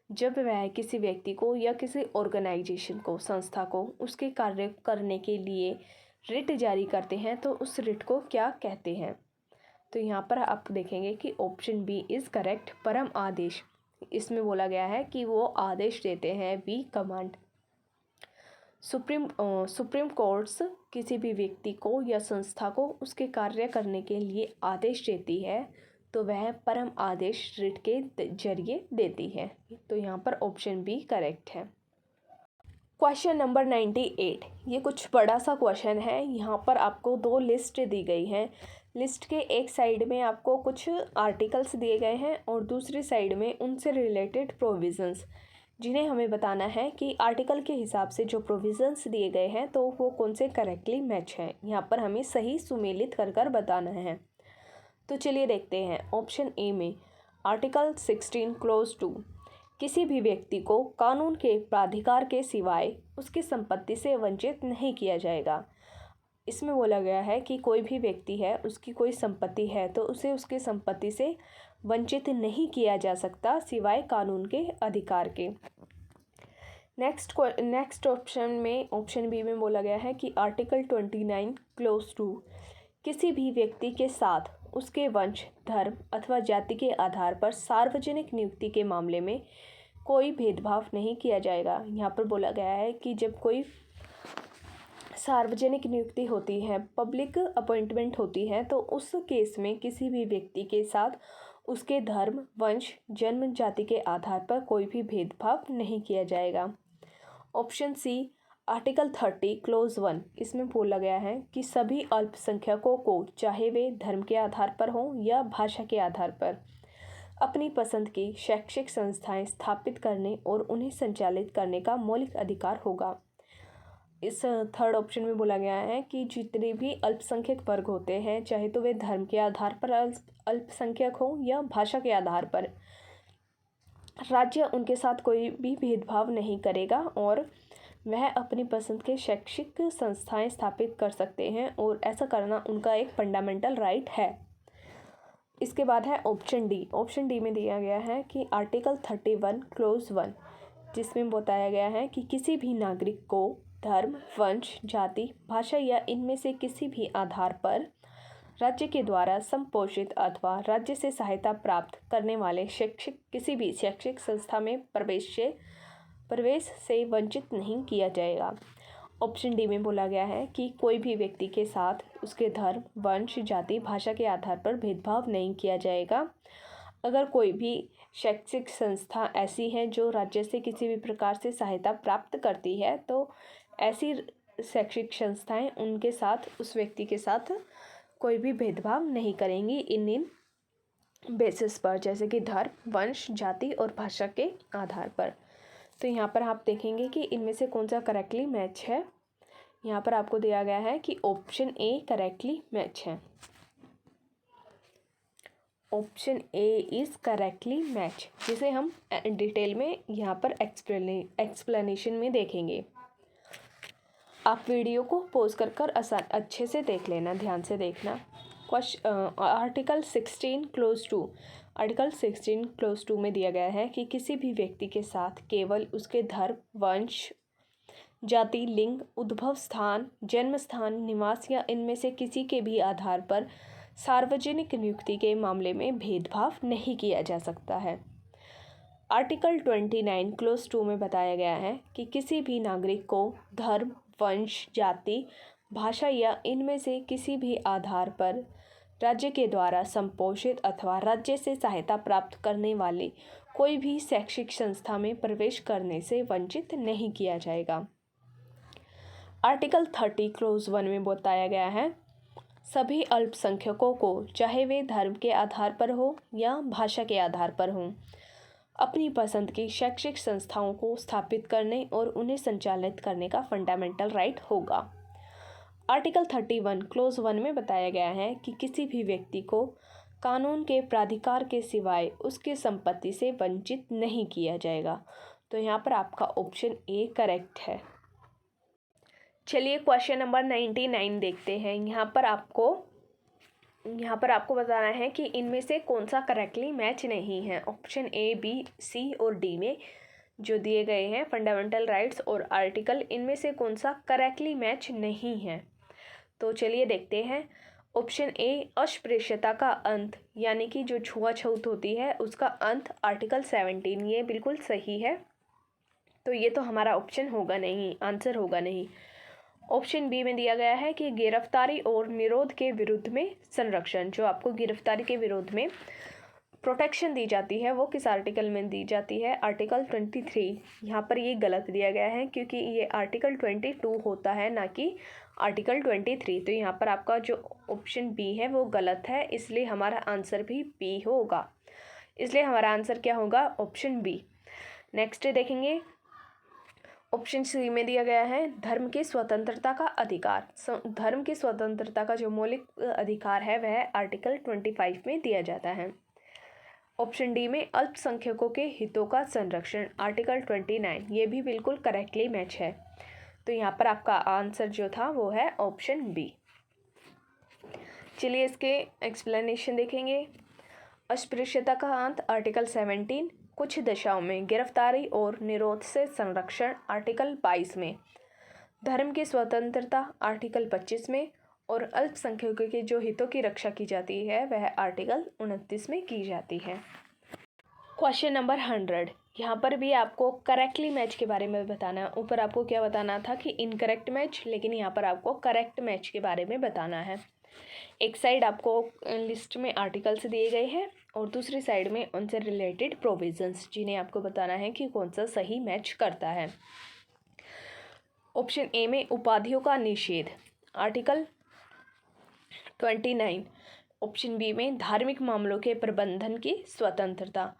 जब वह किसी व्यक्ति को या किसी ऑर्गेनाइजेशन को, संस्था को उसके कार्य करने के लिए रिट जारी करते हैं तो उस रिट को क्या कहते हैं। तो यहाँ पर आप देखेंगे कि ऑप्शन बी इज़ करेक्ट, परम आदेश। इसमें बोला गया है कि वो आदेश देते हैं, वी कमांड। सुप्रीम कोर्ट्स किसी भी व्यक्ति को या संस्था को उसके कार्य करने के लिए आदेश देती है तो वह परम आदेश रिट के जरिए देती है। तो यहाँ पर ऑप्शन बी करेक्ट है। क्वेश्चन नंबर 98, ये कुछ बड़ा सा क्वेश्चन है। यहाँ पर आपको दो लिस्ट दी गई हैं। लिस्ट के एक साइड में आपको कुछ आर्टिकल्स दिए गए हैं और दूसरी साइड में उनसे रिलेटेड प्रोविज़न्स, जिन्हें हमें बताना है कि आर्टिकल के हिसाब से जो प्रोविज़न्स दिए गए हैं तो वो कौन से करेक्टली मैच हैं। यहाँ पर हमें सही सुमेलित कर बताना है। तो चलिए देखते हैं। ऑप्शन ए में आर्टिकल 16 क्लोज 2, किसी भी व्यक्ति को कानून के प्राधिकार के सिवाय उसकी संपत्ति से वंचित नहीं किया जाएगा। इसमें बोला गया है कि कोई भी व्यक्ति है, उसकी कोई संपत्ति है तो उसे उसकी संपत्ति से वंचित नहीं किया जा सकता सिवाय कानून के अधिकार के। नेक्स्ट ऑप्शन बी में बोला गया है कि आर्टिकल 29 क्लोज 2, किसी भी व्यक्ति के साथ उसके वंश, धर्म अथवा जाति के आधार पर सार्वजनिक नियुक्ति के मामले में कोई भेदभाव नहीं किया जाएगा। यहाँ पर बोला गया है कि जब कोई सार्वजनिक नियुक्ति होती है, पब्लिक अपॉइंटमेंट होती है, तो उस केस में किसी भी व्यक्ति के साथ उसके धर्म, वंश, जन्म, जाति के आधार पर कोई भी भेदभाव नहीं किया जाएगा। ऑप्शन सी आर्टिकल 30 क्लोज 1, इसमें बोला गया है कि सभी अल्पसंख्यकों को, चाहे वे धर्म के आधार पर हों या भाषा के आधार पर, अपनी पसंद की शैक्षिक संस्थाएं स्थापित करने और उन्हें संचालित करने का मौलिक अधिकार होगा। इस थर्ड ऑप्शन में बोला गया है कि जितने भी अल्पसंख्यक वर्ग होते हैं, चाहे तो वे धर्म के आधार पर अल्पसंख्यक हों या भाषा के आधार पर, राज्य उनके साथ कोई भी भेदभाव नहीं करेगा और वह अपनी पसंद के शैक्षिक संस्थाएं स्थापित कर सकते हैं और ऐसा करना उनका एक फंडामेंटल राइट है। इसके बाद है ऑप्शन डी। ऑप्शन डी में दिया गया है कि आर्टिकल 31 क्लोज 1, जिसमें बताया गया है कि किसी भी नागरिक को धर्म, वंश, जाति, भाषा या इनमें से किसी भी आधार पर राज्य के द्वारा संपोषित अथवा राज्य से सहायता प्राप्त करने वाले किसी भी शैक्षिक संस्था में प्रवेश से वंचित नहीं किया जाएगा। ऑप्शन डी में बोला गया है कि कोई भी व्यक्ति के साथ उसके धर्म, वंश, जाति, भाषा के आधार पर भेदभाव नहीं किया जाएगा अगर कोई भी शैक्षिक संस्था ऐसी है जो राज्य से किसी भी प्रकार से सहायता प्राप्त करती है तो ऐसी शैक्षिक संस्थाएं उनके साथ, उस व्यक्ति के साथ कोई भी भेदभाव नहीं करेंगी इन बेसिस पर, जैसे कि धर्म, वंश, जाति और भाषा के आधार पर। तो यहाँ पर आप देखेंगे कि इनमें से कौन सा करेक्टली मैच है। यहाँ पर आपको दिया गया है कि ऑप्शन ए करेक्टली मैच है। Option A is correctly match, जिसे हम डिटेल में यहाँ पर एक्सप्लेनेशन में देखेंगे। आप वीडियो को पॉज कर अच्छे से देख लेना, ध्यान से देखना। आर्टिकल 16 क्लोज 2, आर्टिकल 16 क्लोज 2 में दिया गया है कि किसी भी व्यक्ति के साथ केवल उसके धर्म, वंश, जाति, लिंग, उद्भव स्थान, जन्म स्थान, निवास या इनमें से किसी के भी आधार पर सार्वजनिक नियुक्ति के मामले में भेदभाव नहीं किया जा सकता है। आर्टिकल 29 क्लोज 2 में बताया गया है कि किसी भी नागरिक को धर्म, वंश, जाति, भाषा या इनमें से किसी भी आधार पर राज्य के द्वारा संपोषित अथवा राज्य से सहायता प्राप्त करने वाली कोई भी शैक्षिक संस्था में प्रवेश करने से वंचित नहीं किया जाएगा। आर्टिकल 30 क्लोज 1 में बताया गया है सभी अल्पसंख्यकों को, चाहे वे धर्म के आधार पर हो या भाषा के आधार पर हों, अपनी पसंद की शैक्षिक संस्थाओं को स्थापित करने और उन्हें संचालित करने का फंडामेंटल राइट होगा। आर्टिकल 31 क्लोज 1 में बताया गया है कि किसी भी व्यक्ति को कानून के प्राधिकार के सिवाय उसकी संपत्ति से वंचित नहीं किया जाएगा। तो यहाँ पर आपका ऑप्शन ए करेक्ट है। चलिए क्वेश्चन नंबर 99 देखते हैं। यहाँ पर आपको बताना है कि इनमें से कौन सा करेक्टली मैच नहीं है। ऑप्शन ए, बी, सी और डी में जो दिए गए हैं फंडामेंटल राइट्स और आर्टिकल, इनमें से कौन सा करेक्टली मैच नहीं है। तो चलिए देखते हैं। ऑप्शन ए, अस्पृश्यता का अंत, यानी कि जो छुआछूत होती है उसका अंत, आर्टिकल 17, ये बिल्कुल सही है। तो ये तो हमारा ऑप्शन होगा नहीं, आंसर होगा नहीं। ऑप्शन बी में दिया गया है कि गिरफ्तारी और निरोध के विरुद्ध में संरक्षण, जो आपको गिरफ्तारी के विरोध में प्रोटेक्शन दी जाती है वो किस आर्टिकल में दी जाती है, आर्टिकल 23। यहाँ पर ये गलत दिया गया है क्योंकि ये आर्टिकल 22 होता है, ना कि आर्टिकल 23। तो यहाँ पर आपका जो ऑप्शन बी है वो गलत है, इसलिए हमारा आंसर भी बी होगा। इसलिए हमारा आंसर क्या होगा, ऑप्शन बी। नेक्स्ट देखेंगे। ऑप्शन सी में दिया गया है धर्म की स्वतंत्रता का अधिकार। धर्म की स्वतंत्रता का जो मौलिक अधिकार है वह आर्टिकल 25 में दिया जाता है। ऑप्शन डी में अल्पसंख्यकों के हितों का संरक्षण, आर्टिकल 29, ये भी बिल्कुल करेक्टली मैच है। तो यहाँ पर आपका आंसर जो था वो है ऑप्शन बी। चलिए इसके एक्सप्लेनेशन देखेंगे। अस्पृश्यता का अंत, आर्टिकल 17, कुछ दशाओं में गिरफ्तारी और निरोध से संरक्षण, आर्टिकल 22 में, धर्म की स्वतंत्रता, आर्टिकल 25 में, और अल्पसंख्यकों के जो हितों की रक्षा की जाती है वह आर्टिकल 29 में की जाती है। Question number 100। यहाँ पर भी आपको करेक्टली मैच के बारे में बताना है। ऊपर आपको क्या बताना था कि इनकरेक्ट मैच, लेकिन यहाँ पर आपको करेक्ट मैच के बारे में बताना है। एक साइड आपको लिस्ट में आर्टिकल्स दिए गए हैं और दूसरी साइड में उनसे रिलेटेड प्रोविजंस, जिन्हें आपको बताना है कि कौन सा सही मैच करता है। ऑप्शन ए में उपाधियों का निषेध, आर्टिकल 29। ऑप्शन बी में धार्मिक मामलों के प्रबंधन की स्वतंत्रता,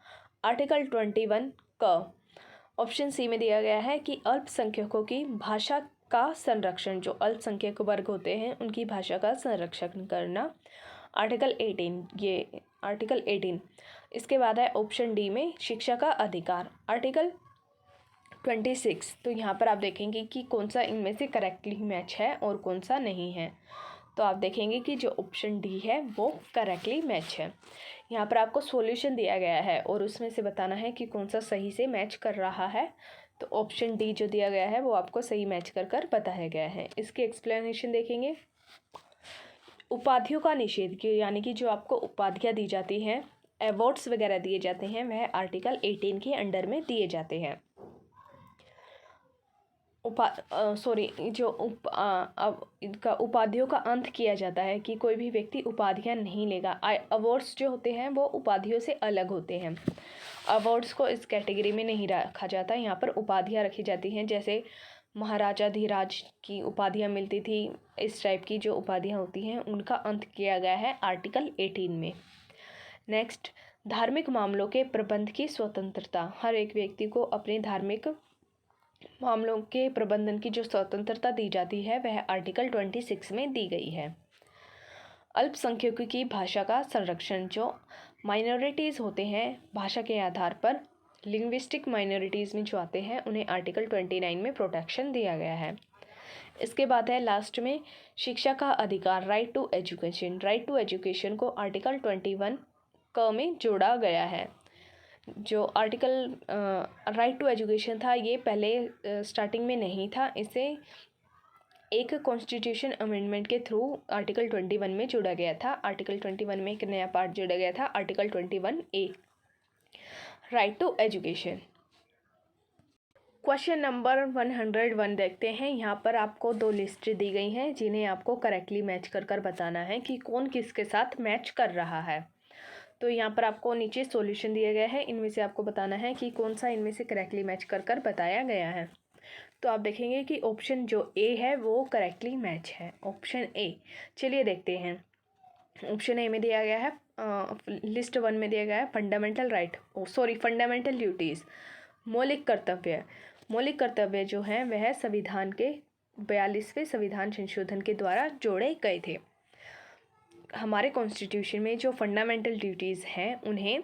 आर्टिकल 21 क। ऑप्शन सी में दिया गया है कि अल्पसंख्यकों की भाषा का संरक्षण, जो अल्पसंख्यक वर्ग होते हैं उनकी भाषा का संरक्षण करना, आर्टिकल 18, ये आर्टिकल 18। इसके बाद है ऑप्शन डी में शिक्षा का अधिकार, आर्टिकल 26। तो यहाँ पर आप देखेंगे कि कौन सा इनमें से करेक्टली मैच है और कौन सा नहीं है। तो आप देखेंगे कि जो ऑप्शन डी है वो करेक्टली मैच है। यहाँ पर आपको सॉल्यूशन दिया गया है और उसमें से बताना है कि कौन सा सही से मैच कर रहा है। तो ऑप्शन डी जो दिया गया है वो आपको सही मैच कर बताया गया है। इसकी एक्सप्लेनेशन देखेंगे। उपाधियों का निषेध, यानी कि जो आपको उपाधियाँ दी जाती हैं, अवार्ड्स वगैरह दिए जाते हैं, वह आर्टिकल 18 के अंडर में दिए जाते हैं। इनका उपाधियों का अंत किया जाता है कि कोई भी व्यक्ति उपाधियां नहीं लेगा। अवार्ड्स जो होते हैं वो उपाधियों से अलग होते हैं। अवार्ड्स को इस कैटेगरी में नहीं रखा जाता, यहाँ पर उपाधियां रखी जाती हैं। जैसे महाराजा धीराज की उपाधियां मिलती थी, इस टाइप की जो उपाधियां होती हैं उनका अंत किया गया है आर्टिकल 18 में। नेक्स्ट, धार्मिक मामलों के प्रबंध की स्वतंत्रता। हर एक व्यक्ति को अपने धार्मिक मामलों के प्रबंधन की जो स्वतंत्रता दी जाती है वह आर्टिकल 26 में दी गई है। अल्पसंख्यकों की भाषा का संरक्षण। जो माइनॉरिटीज़ होते हैं भाषा के आधार पर, लिंग्विस्टिक माइनॉरिटीज़ में जो आते हैं उन्हें आर्टिकल 29 में प्रोटेक्शन दिया गया है। इसके बाद है लास्ट में शिक्षा का अधिकार, right to education. Right to education को आर्टिकल 21 क में जोड़ा गया है। जो आर्टिकल राइट टू एजुकेशन था ये पहले स्टार्टिंग में नहीं था, इसे एक कॉन्स्टिट्यूशन अमेंडमेंट के थ्रू आर्टिकल 21 में जोड़ा गया था। आर्टिकल 21 में एक नया पार्ट जोड़ा गया था, article 21A, right to education. Question number 101 देखते हैं। यहाँ पर आपको 2 लिस्ट दी गई हैं जिन्हें आपको करेक्टली मैच कर बताना है कि कौन किसके साथ मैच कर रहा है। तो यहाँ पर आपको नीचे सॉल्यूशन दिया गया है, इनमें से आपको बताना है कि कौन सा इनमें से करेक्टली मैच कर बताया गया है। तो आप देखेंगे कि ऑप्शन जो ए है वो करेक्टली मैच है, ऑप्शन ए। चलिए देखते हैं। ऑप्शन ए में दिया गया है, लिस्ट 1 में दिया गया है फंडामेंटल ड्यूटीज़, मौलिक कर्तव्य। मौलिक कर्तव्य जो हैं वह संविधान के 42वें संविधान संशोधन के द्वारा जोड़े गए थे। हमारे कॉन्स्टिट्यूशन में जो फंडामेंटल ड्यूटीज़ हैं उन्हें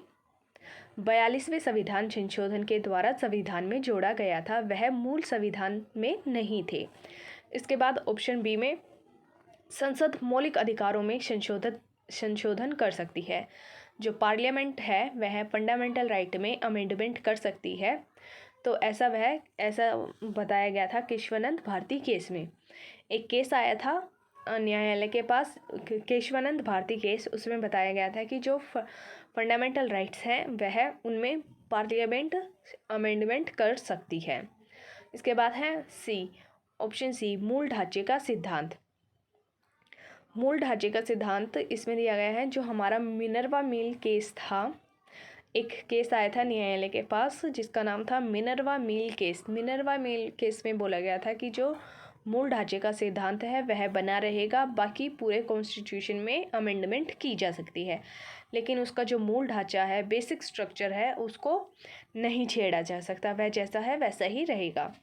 42वें संविधान संशोधन के द्वारा संविधान में जोड़ा गया था, वह मूल संविधान में नहीं थे। इसके बाद ऑप्शन बी में संसद मौलिक अधिकारों में संशोधन कर सकती है। जो पार्लियामेंट है वह फंडामेंटल राइट में अमेंडमेंट कर सकती है। तो ऐसा बताया गया था केशवानंद भारती केस में। एक केस आया था न्यायालय के पास, केशवानंद भारती केस, उसमें बताया गया था कि जो फंडामेंटल राइट्स हैं वह उनमें पार्लियामेंट अमेंडमेंट कर सकती है। इसके बाद है ऑप्शन सी, मूल ढांचे का सिद्धांत। मूल ढांचे का सिद्धांत इसमें दिया गया है। जो हमारा मिनर्वा मिल केस था, एक केस आया था न्यायालय के पास जिसका नाम था Minerva mill case. Minerva mill case में बोला गया था कि जो मूल ढांचे का सिद्धांत है वह बना रहेगा, बाकी पूरे कॉन्स्टिट्यूशन में अमेंडमेंट की जा सकती है, लेकिन उसका जो मूल ढांचा है, बेसिक स्ट्रक्चर है, उसको नहीं छेड़ा जा सकता, वह जैसा है वैसा ही रहेगा।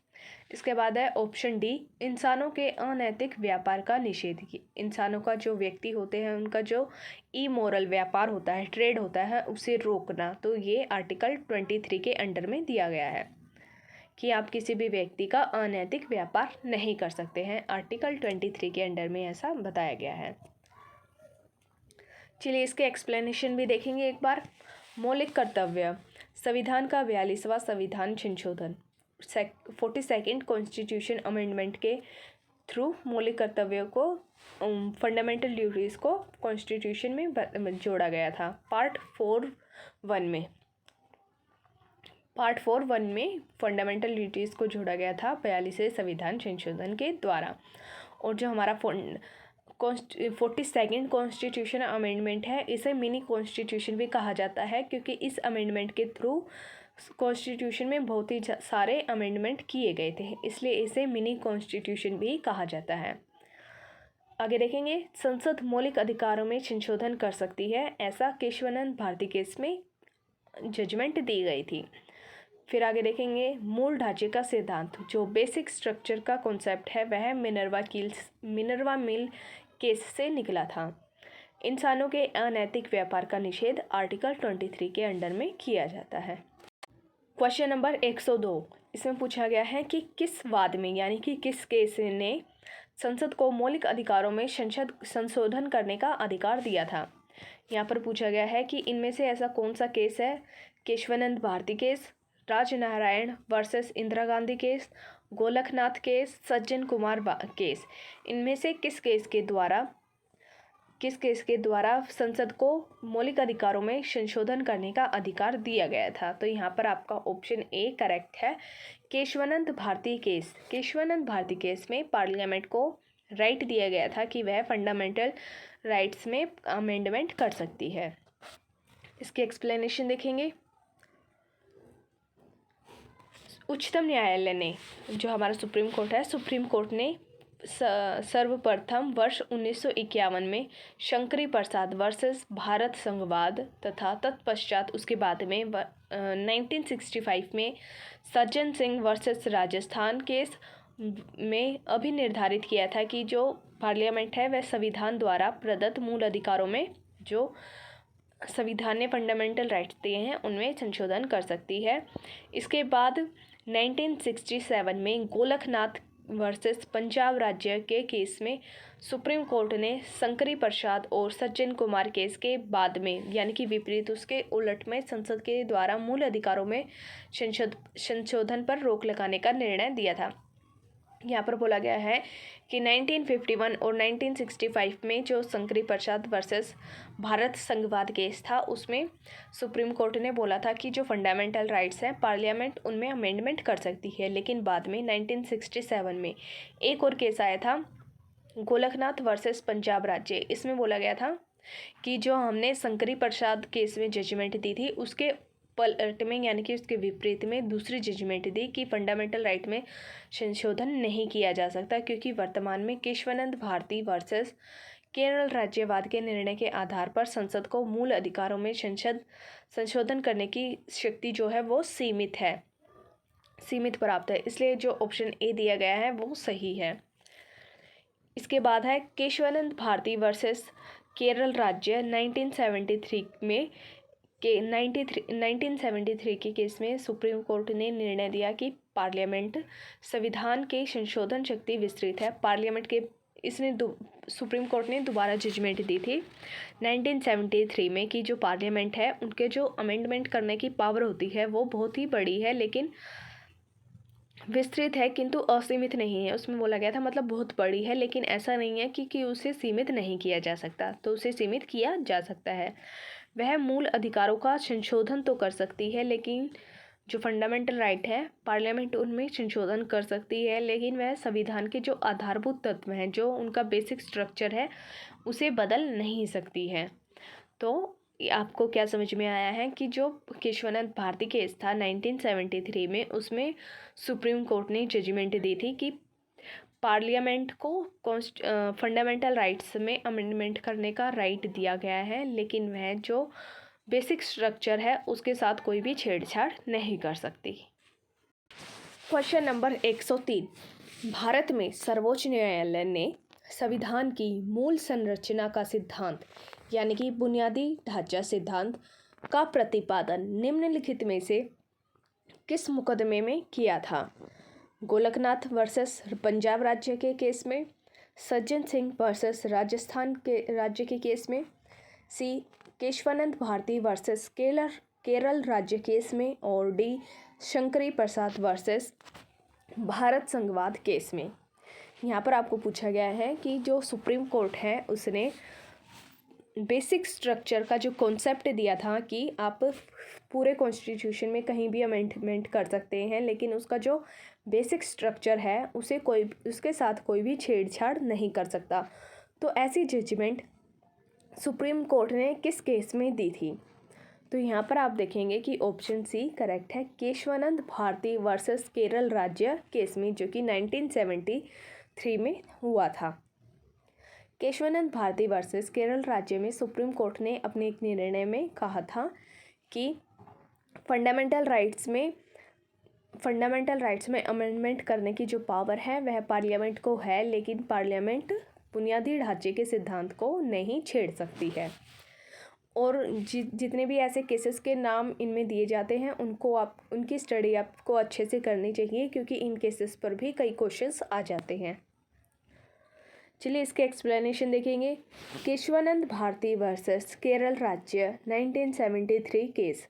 इसके बाद है ऑप्शन डी, इंसानों के अनैतिक व्यापार का निषेध। इंसानों का जो व्यक्ति होते हैं उनका जो इमोरल व्यापार होता है, ट्रेड होता है, उसे रोकना। तो ये आर्टिकल 23 के अंडर में दिया गया है कि आप किसी भी व्यक्ति का अनैतिक व्यापार नहीं कर सकते हैं। आर्टिकल 23 के अंडर में ऐसा बताया गया है। चलिए इसके एक्सप्लेनेशन भी देखेंगे एक बार। मौलिक कर्तव्य, संविधान का 42वां संविधान संशोधन 42nd कॉन्स्टिट्यूशन अमेंडमेंट के थ्रू मौलिक कर्तव्यों को, फंडामेंटल ड्यूटीज़ को कॉन्स्टिट्यूशन में जोड़ा गया था। पार्ट 4(1) में फंडामेंटल ड्यूटीज़ को जोड़ा गया था 42वें संविधान संशोधन के द्वारा। और जो हमारा 42nd कॉन्स्टिट्यूशन अमेंडमेंट है, इसे मिनी कॉन्स्टिट्यूशन भी कहा जाता है, क्योंकि इस अमेंडमेंट के थ्रू कॉन्स्टिट्यूशन में बहुत ही सारे अमेंडमेंट किए गए थे, इसलिए इसे मिनी कॉन्स्टिट्यूशन भी कहा जाता है। आगे देखेंगे, संसद मौलिक अधिकारों में संशोधन कर सकती है, ऐसा केशवानंद भारती केस में जजमेंट दी गई थी। फिर आगे देखेंगे, मूल ढांचे का सिद्धांत, जो बेसिक स्ट्रक्चर का कॉन्सेप्ट है वह मिनर्वा मिल केस से निकला था। इंसानों के अनैतिक व्यापार का निषेध आर्टिकल 23 के अंडर में किया जाता है। क्वेश्चन नंबर 102, इसमें पूछा गया है कि किस वाद में, यानी कि किस केस ने संसद को मौलिक अधिकारों में संशोधन करने का अधिकार दिया था। यहाँ पर पूछा गया है कि इनमें से ऐसा कौन सा केस है। Keshavananda Bharati case, Rajnarain versus Indira Gandhi case, Golaknath case, Sajjan Kumar case. इनमें से किस केस के द्वारा किस केस के द्वारा संसद को मौलिक अधिकारों में संशोधन करने का अधिकार दिया गया था? तो यहाँ पर आपका ऑप्शन ए करेक्ट है, केशवानंद भारती केस। केशवानंद भारती केस में पार्लियामेंट को राइट दिया गया था कि वह फंडामेंटल राइट्स में अमेंडमेंट कर सकती है। इसकी एक्सप्लेनेशन देखेंगे। उच्चतम न्यायालय ने, जो हमारा सुप्रीम कोर्ट है, सुप्रीम कोर्ट ने सर्वप्रथम वर्ष 1951 में शंकरी प्रसाद वर्सेस भारत संघवाद तथा तत्पश्चात उसके बाद में 1965 में सज्जन सिंह वर्सेस राजस्थान केस में अभिनिर्धारित किया था कि जो पार्लियामेंट है वह संविधान द्वारा प्रदत्त मूल अधिकारों में, जो संविधान ने फंडामेंटल राइट्स दिए हैं, उनमें संशोधन कर सकती है। इसके बाद 1967 में गोलकनाथ वर्सेस पंजाब राज्य के केस में सुप्रीम कोर्ट ने शंकरी प्रसाद और सज्जन कुमार केस के बाद में, यानी कि विपरीत उसके उलट में, संसद के द्वारा मूल अधिकारों में संशोधन पर रोक लगाने का निर्णय दिया था। यहाँ पर बोला गया है कि 1951 और 1965 में जो शंकरी प्रसाद वर्सेस भारत संघवाद केस था, उसमें सुप्रीम कोर्ट ने बोला था कि जो फंडामेंटल राइट्स हैं पार्लियामेंट उनमें अमेंडमेंट कर सकती है। लेकिन बाद में 1967 में एक और केस आया था, गोलकनाथ वर्सेस पंजाब राज्य। इसमें बोला गया था कि जो हमने शंकरी प्रसाद केस में जजमेंट दी थी, उसके पलट में, यानी कि उसके विपरीत में दूसरी जजमेंट दी कि फंडामेंटल राइट में संशोधन नहीं किया जा सकता, क्योंकि वर्तमान में केशवानंद भारती वर्सेस केरल राज्यवाद के निर्णय के आधार पर संसद को मूल अधिकारों में संशोधन करने की शक्ति जो है वो सीमित प्राप्त है। इसलिए जो ऑप्शन ए दिया गया है वो सही है। इसके बाद है केशवानंद भारती वर्सेस केरल राज्य 1973 में 1973 के केस में सुप्रीम कोर्ट ने निर्णय दिया कि पार्लियामेंट संविधान के संशोधन शक्ति विस्तृत है। पार्लियामेंट के सुप्रीम कोर्ट ने दोबारा जजमेंट दी थी 1973 में कि जो पार्लियामेंट है उनके जो अमेंडमेंट करने की पावर होती है वो बहुत ही बड़ी है, लेकिन विस्तृत है किंतु असीमित नहीं है। उसमें बोला गया था मतलब बहुत बड़ी है, लेकिन ऐसा नहीं है कि उसे सीमित नहीं किया जा सकता, तो उसे सीमित किया जा सकता है। वह मूल अधिकारों का संशोधन तो कर सकती है, लेकिन जो फंडामेंटल राइट है पार्लियामेंट उनमें संशोधन कर सकती है, लेकिन वह संविधान के जो आधारभूत तत्व हैं, जो उनका बेसिक स्ट्रक्चर है, उसे बदल नहीं सकती है। तो आपको क्या समझ में आया है कि जो केशवानंद भारती केस था 1973 में, उसमें सुप्रीम कोर्ट ने जजमेंट दी थी कि पार्लियामेंट को फंडामेंटल राइट्स में अमेंडमेंट करने का राइट दिया गया है, लेकिन वह जो बेसिक स्ट्रक्चर है उसके साथ कोई भी छेड़छाड़ नहीं कर सकती। क्वेश्चन नंबर 103, भारत में सर्वोच्च न्यायालय ने संविधान की मूल संरचना का सिद्धांत, यानी कि बुनियादी ढांचा सिद्धांत का प्रतिपादन निम्नलिखित में से किस मुकदमे में किया था? गोलकनाथ वर्सेस पंजाब राज्य के केस में, सज्जन सिंह वर्सेस राजस्थान के राज्य के केस में, सी केशवानंद भारती वर्सेस केरल राज्य केस में, और डी शंकरी प्रसाद वर्सेस भारत संघवाद केस में। यहाँ पर आपको पूछा गया है कि जो सुप्रीम कोर्ट है उसने बेसिक स्ट्रक्चर का जो कॉन्सेप्ट दिया था कि आप पूरे कॉन्स्टिट्यूशन में कहीं भी अमेंडमेंट कर सकते हैं, लेकिन उसका जो बेसिक स्ट्रक्चर है उसके साथ कोई भी छेड़छाड़ नहीं कर सकता। तो ऐसी जजमेंट सुप्रीम कोर्ट ने किस केस में दी थी? तो यहाँ पर आप देखेंगे कि ऑप्शन सी करेक्ट है, केशवानंद भारती वर्सेस केरल राज्य केस में, जो कि 1973 में हुआ था। केशवानंद भारती वर्सेस केरल राज्य में सुप्रीम कोर्ट ने अपने एक निर्णय में कहा था कि फंडामेंटल राइट्स में अमेंडमेंट करने की जो पावर है वह पार्लियामेंट को है, लेकिन पार्लियामेंट बुनियादी ढांचे के सिद्धांत को नहीं छेड़ सकती है। और जितने भी ऐसे केसेस के नाम इनमें दिए जाते हैं उनकी स्टडी आपको अच्छे से करनी चाहिए, क्योंकि इन केसेस पर भी कई क्वेश्चंस आ जाते हैं। चलिए इसके एक्सप्लेनेशन देखेंगे। केशवानंद भारती वर्सेस केरल राज्य 1973 केस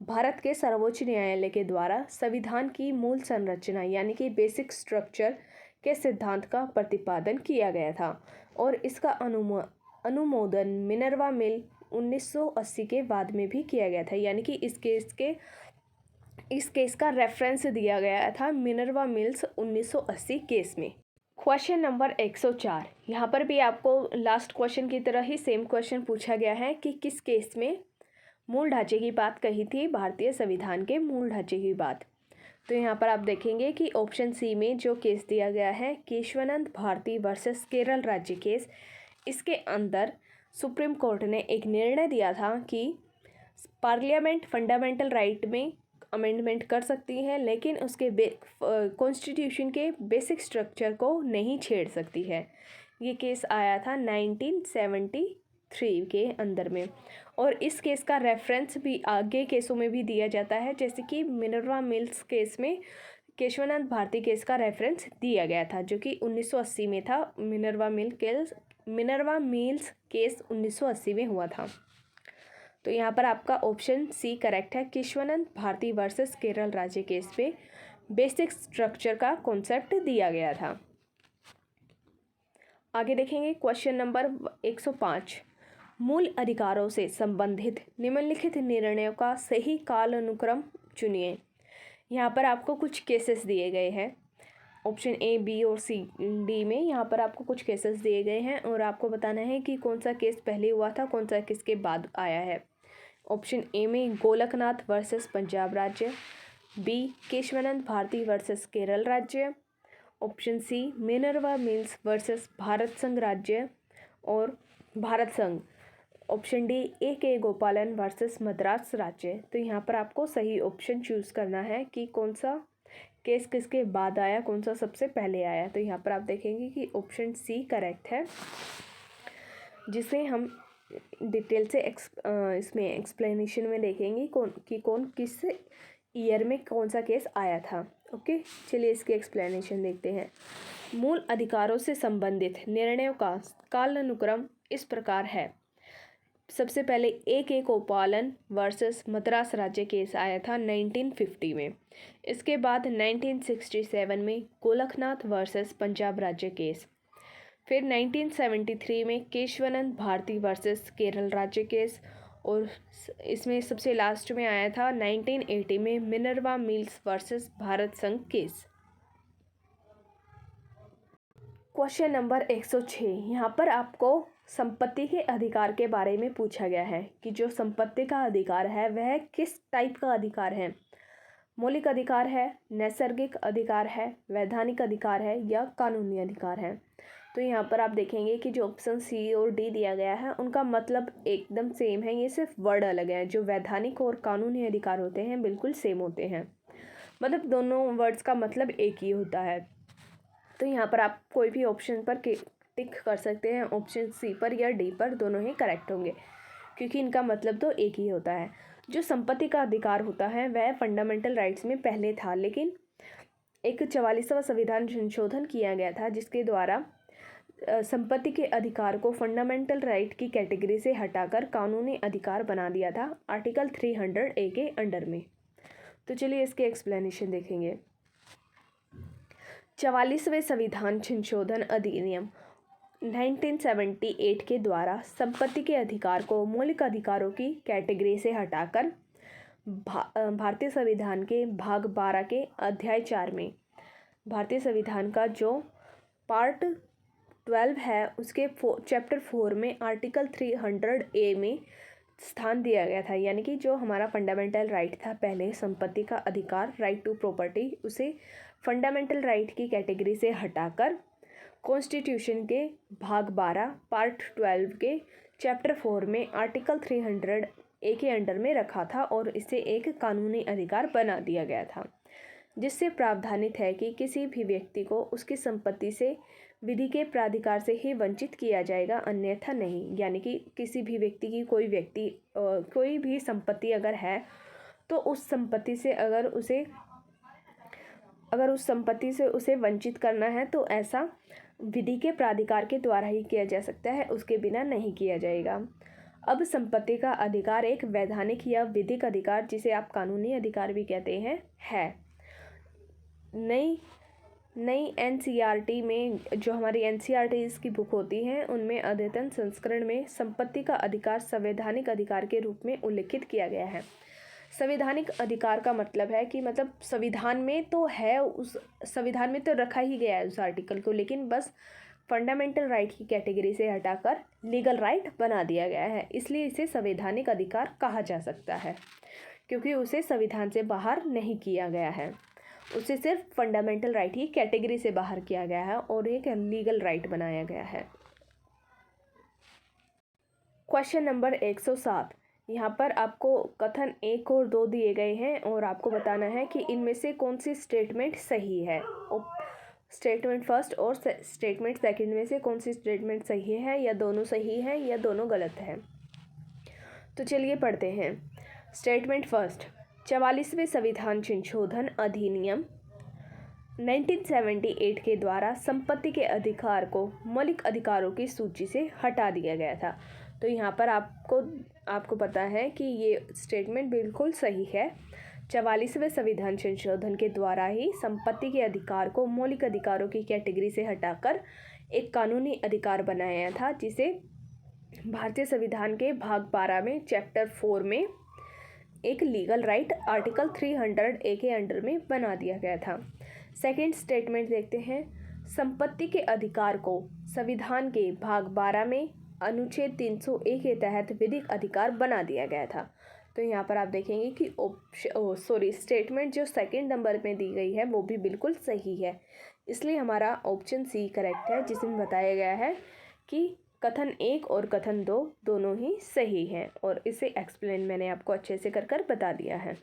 भारत के सर्वोच्च न्यायालय के द्वारा संविधान की मूल संरचना, यानी कि बेसिक स्ट्रक्चर के सिद्धांत का प्रतिपादन किया गया था, और इसका अनुमोदन मिनर्वा मिल 1980 के बाद में भी किया गया था, यानी कि इस केस का रेफरेंस दिया गया था मिनर्वा मिल्स 1980 केस में। क्वेश्चन नंबर 104, यहाँ पर भी आपको लास्ट क्वेश्चन की तरह ही सेम क्वेश्चन पूछा गया है कि किस केस में मूल ढांचे की बात कही थी, भारतीय संविधान के मूल ढांचे की बात। तो यहाँ पर आप देखेंगे कि ऑप्शन सी में जो केस दिया गया है केशवानंद भारती वर्सेस केरल राज्य केस, इसके अंदर सुप्रीम कोर्ट ने एक निर्णय दिया था कि पार्लियामेंट फंडामेंटल राइट में अमेंडमेंट कर सकती है, लेकिन उसके कॉन्स्टिट्यूशन के बेसिक स्ट्रक्चर को नहीं छेड़ सकती है। ये केस आया था 1973 के अंदर में, और इस केस का रेफरेंस भी आगे केसों में भी दिया जाता है, जैसे कि मिनर्वा मिल्स केस में केशवानंद भारती केस का रेफरेंस दिया गया था, जो कि 1980 में था। मिनर्वा मिल्स केस 1980 में हुआ था। तो यहाँ पर आपका ऑप्शन सी करेक्ट है। केशवानंद भारती वर्सेस केरल राज्य केस पे बेसिक स्ट्रक्चर का कॉन्सेप्ट दिया गया था। आगे देखेंगे क्वेश्चन नंबर 105, मूल अधिकारों से संबंधित निम्नलिखित निर्णयों का सही काल अनुक्रम चुनिए। यहाँ पर आपको कुछ केसेस दिए गए हैं, ऑप्शन ए, बी और सी, डी में यहाँ पर आपको कुछ केसेस दिए गए हैं और आपको बताना है कि कौन सा केस पहले हुआ था, कौन सा किसके बाद आया है। ऑप्शन ए में गोलकनाथ वर्सेस पंजाब राज्य, बी केशवानंद भारती वर्सेस केरल राज्य, option C Minerva Mills versus Bharat संघ राज्य और भारत संघ, ऑप्शन डी ए के गोपालन वर्सेस मद्रास राज्य। तो यहाँ पर आपको सही ऑप्शन चूज़ करना है कि कौन सा केस किसके बाद आया, कौन सा सबसे पहले आया। तो यहाँ पर आप देखेंगे कि ऑप्शन सी करेक्ट है, जिसे हम डिटेल से इसमें एक्सप्लेनेशन में देखेंगे कौन किस ईयर में कौन सा केस आया था। ओके, चलिए इसकी एक्सप्लेनेशन देखते हैं। मूल अधिकारों से संबंधित निर्णयों का कालानुक्रम इस प्रकार है। सबसे पहले ए के गोपालन वर्सेस मद्रास राज्य केस आया था 1950 में। इसके बाद 1967 में गोलकनाथ वर्सेस पंजाब राज्य केस, फिर 1973 में केशवानंद भारती वर्सेस केरल राज्य केस, और इसमें सबसे लास्ट में आया था 1980 में मिनर्वा मिल्स वर्सेस भारत संघ केस। क्वेश्चन नंबर 106, यहाँ पर आपको संपत्ति के अधिकार के बारे में पूछा गया है कि जो संपत्ति का अधिकार है वह किस टाइप का अधिकार है। मौलिक अधिकार है, नैसर्गिक अधिकार है, वैधानिक अधिकार है या कानूनी अधिकार है। तो यहाँ पर आप देखेंगे कि जो ऑप्शन सी और डी दिया गया है उनका मतलब एकदम सेम है, ये सिर्फ वर्ड अलग है। जो वैधानिक और कानूनी अधिकार होते हैं बिल्कुल सेम होते हैं, मतलब दोनों वर्ड्स का मतलब एक ही होता है। तो यहाँ पर आप कोई भी ऑप्शन पर टिक कर सकते हैं, ऑप्शन सी पर या डी पर, दोनों ही करेक्ट होंगे क्योंकि इनका मतलब तो एक ही होता है। जो संपत्ति का अधिकार होता है वह फंडामेंटल राइट्स में पहले था, लेकिन एक 44वां संविधान संशोधन किया गया था जिसके द्वारा संपत्ति के अधिकार को फंडामेंटल राइट की कैटेगरी से हटाकर कानूनी अधिकार बना दिया था आर्टिकल 300A के अंडर में। तो चलिए इसके एक्सप्लेनेशन देखेंगे। 44वें संविधान संशोधन अधिनियम 1978 के द्वारा संपत्ति के अधिकार को मौलिक अधिकारों की कैटेगरी से हटाकर भारतीय संविधान के भाग 12 के अध्याय 4 में भारतीय संविधान का जो पार्ट 12 है उसके चैप्टर 4 में आर्टिकल 300A में स्थान दिया गया था। यानी कि जो हमारा फंडामेंटल राइट था पहले, संपत्ति का अधिकार, राइट टू प्रॉपर्टी, उसे फंडामेंटल राइट की कैटेगरी से हटाकर कॉन्स्टिट्यूशन के भाग 12 पार्ट 12 के चैप्टर 4 में आर्टिकल 300A के अंडर में रखा था और इसे एक कानूनी अधिकार बना दिया गया था, जिससे प्रावधानित है कि किसी भी व्यक्ति को उसकी संपत्ति से विधि के प्राधिकार से ही वंचित किया जाएगा, अन्यथा नहीं। यानी कि किसी भी व्यक्ति की कोई भी संपत्ति अगर है तो उस संपत्ति से अगर उस संपत्ति से उसे वंचित करना है तो ऐसा विधि के प्राधिकार के द्वारा ही किया जा सकता है, उसके बिना नहीं किया जाएगा। अब संपत्ति का अधिकार एक वैधानिक या विधिक अधिकार, जिसे आप कानूनी अधिकार भी कहते हैं, है। नई नई एनसीईआरटी में, जो हमारी एनसीईआरटी की बुक होती हैं, उनमें अद्यतन संस्करण में संपत्ति का अधिकार संवैधानिक अधिकार के रूप में उल्लिखित किया गया है। संवैधानिक अधिकार का मतलब है कि मतलब संविधान में तो है, उस संविधान में तो रखा ही गया है उस आर्टिकल को, लेकिन बस फंडामेंटल राइट की कैटेगरी से हटाकर लीगल राइट बना दिया गया है, इसलिए इसे संवैधानिक अधिकार कहा जा सकता है, क्योंकि उसे संविधान से बाहर नहीं किया गया है, उसे सिर्फ फंडामेंटल राइट की कैटेगरी से बाहर किया गया है और एक लीगल राइट बनाया गया है। क्वेश्चन नंबर 107, यहाँ पर आपको कथन 1 और 2 दिए गए हैं और आपको बताना है कि इनमें से कौन सी स्टेटमेंट सही है। स्टेटमेंट फर्स्ट और स्टेटमेंट सेकंड में से कौन सी स्टेटमेंट सही है, या दोनों सही है या दोनों गलत है। तो चलिए पढ़ते हैं। स्टेटमेंट फर्स्ट, 44वें संविधान संशोधन अधिनियम 1978 के द्वारा संपत्ति के अधिकार को मौलिक अधिकारों की सूची से हटा दिया गया था। तो यहाँ पर आपको पता है कि ये स्टेटमेंट बिल्कुल सही है। 44वें संविधान संशोधन के द्वारा ही संपत्ति के अधिकार को मौलिक अधिकारों की कैटेगरी से हटाकर एक कानूनी अधिकार बनाया था, जिसे भारतीय संविधान के भाग 12 में चैप्टर 4 में एक लीगल राइट आर्टिकल 300A के अंडर में बना दिया गया था। सेकंड स्टेटमेंट देखते हैं। संपत्ति के अधिकार को संविधान के भाग 12 में अनुच्छेद 301 के तहत विधिक अधिकार बना दिया गया था। तो यहाँ पर आप देखेंगे कि स्टेटमेंट जो सेकंड नंबर में दी गई है वो भी बिल्कुल सही है, इसलिए हमारा ऑप्शन सी करेक्ट है, जिसमें बताया गया है कि कथन 1 और कथन 2 दोनों ही सही हैं, और इसे एक्सप्लेन मैंने आपको अच्छे से कर बता दिया है।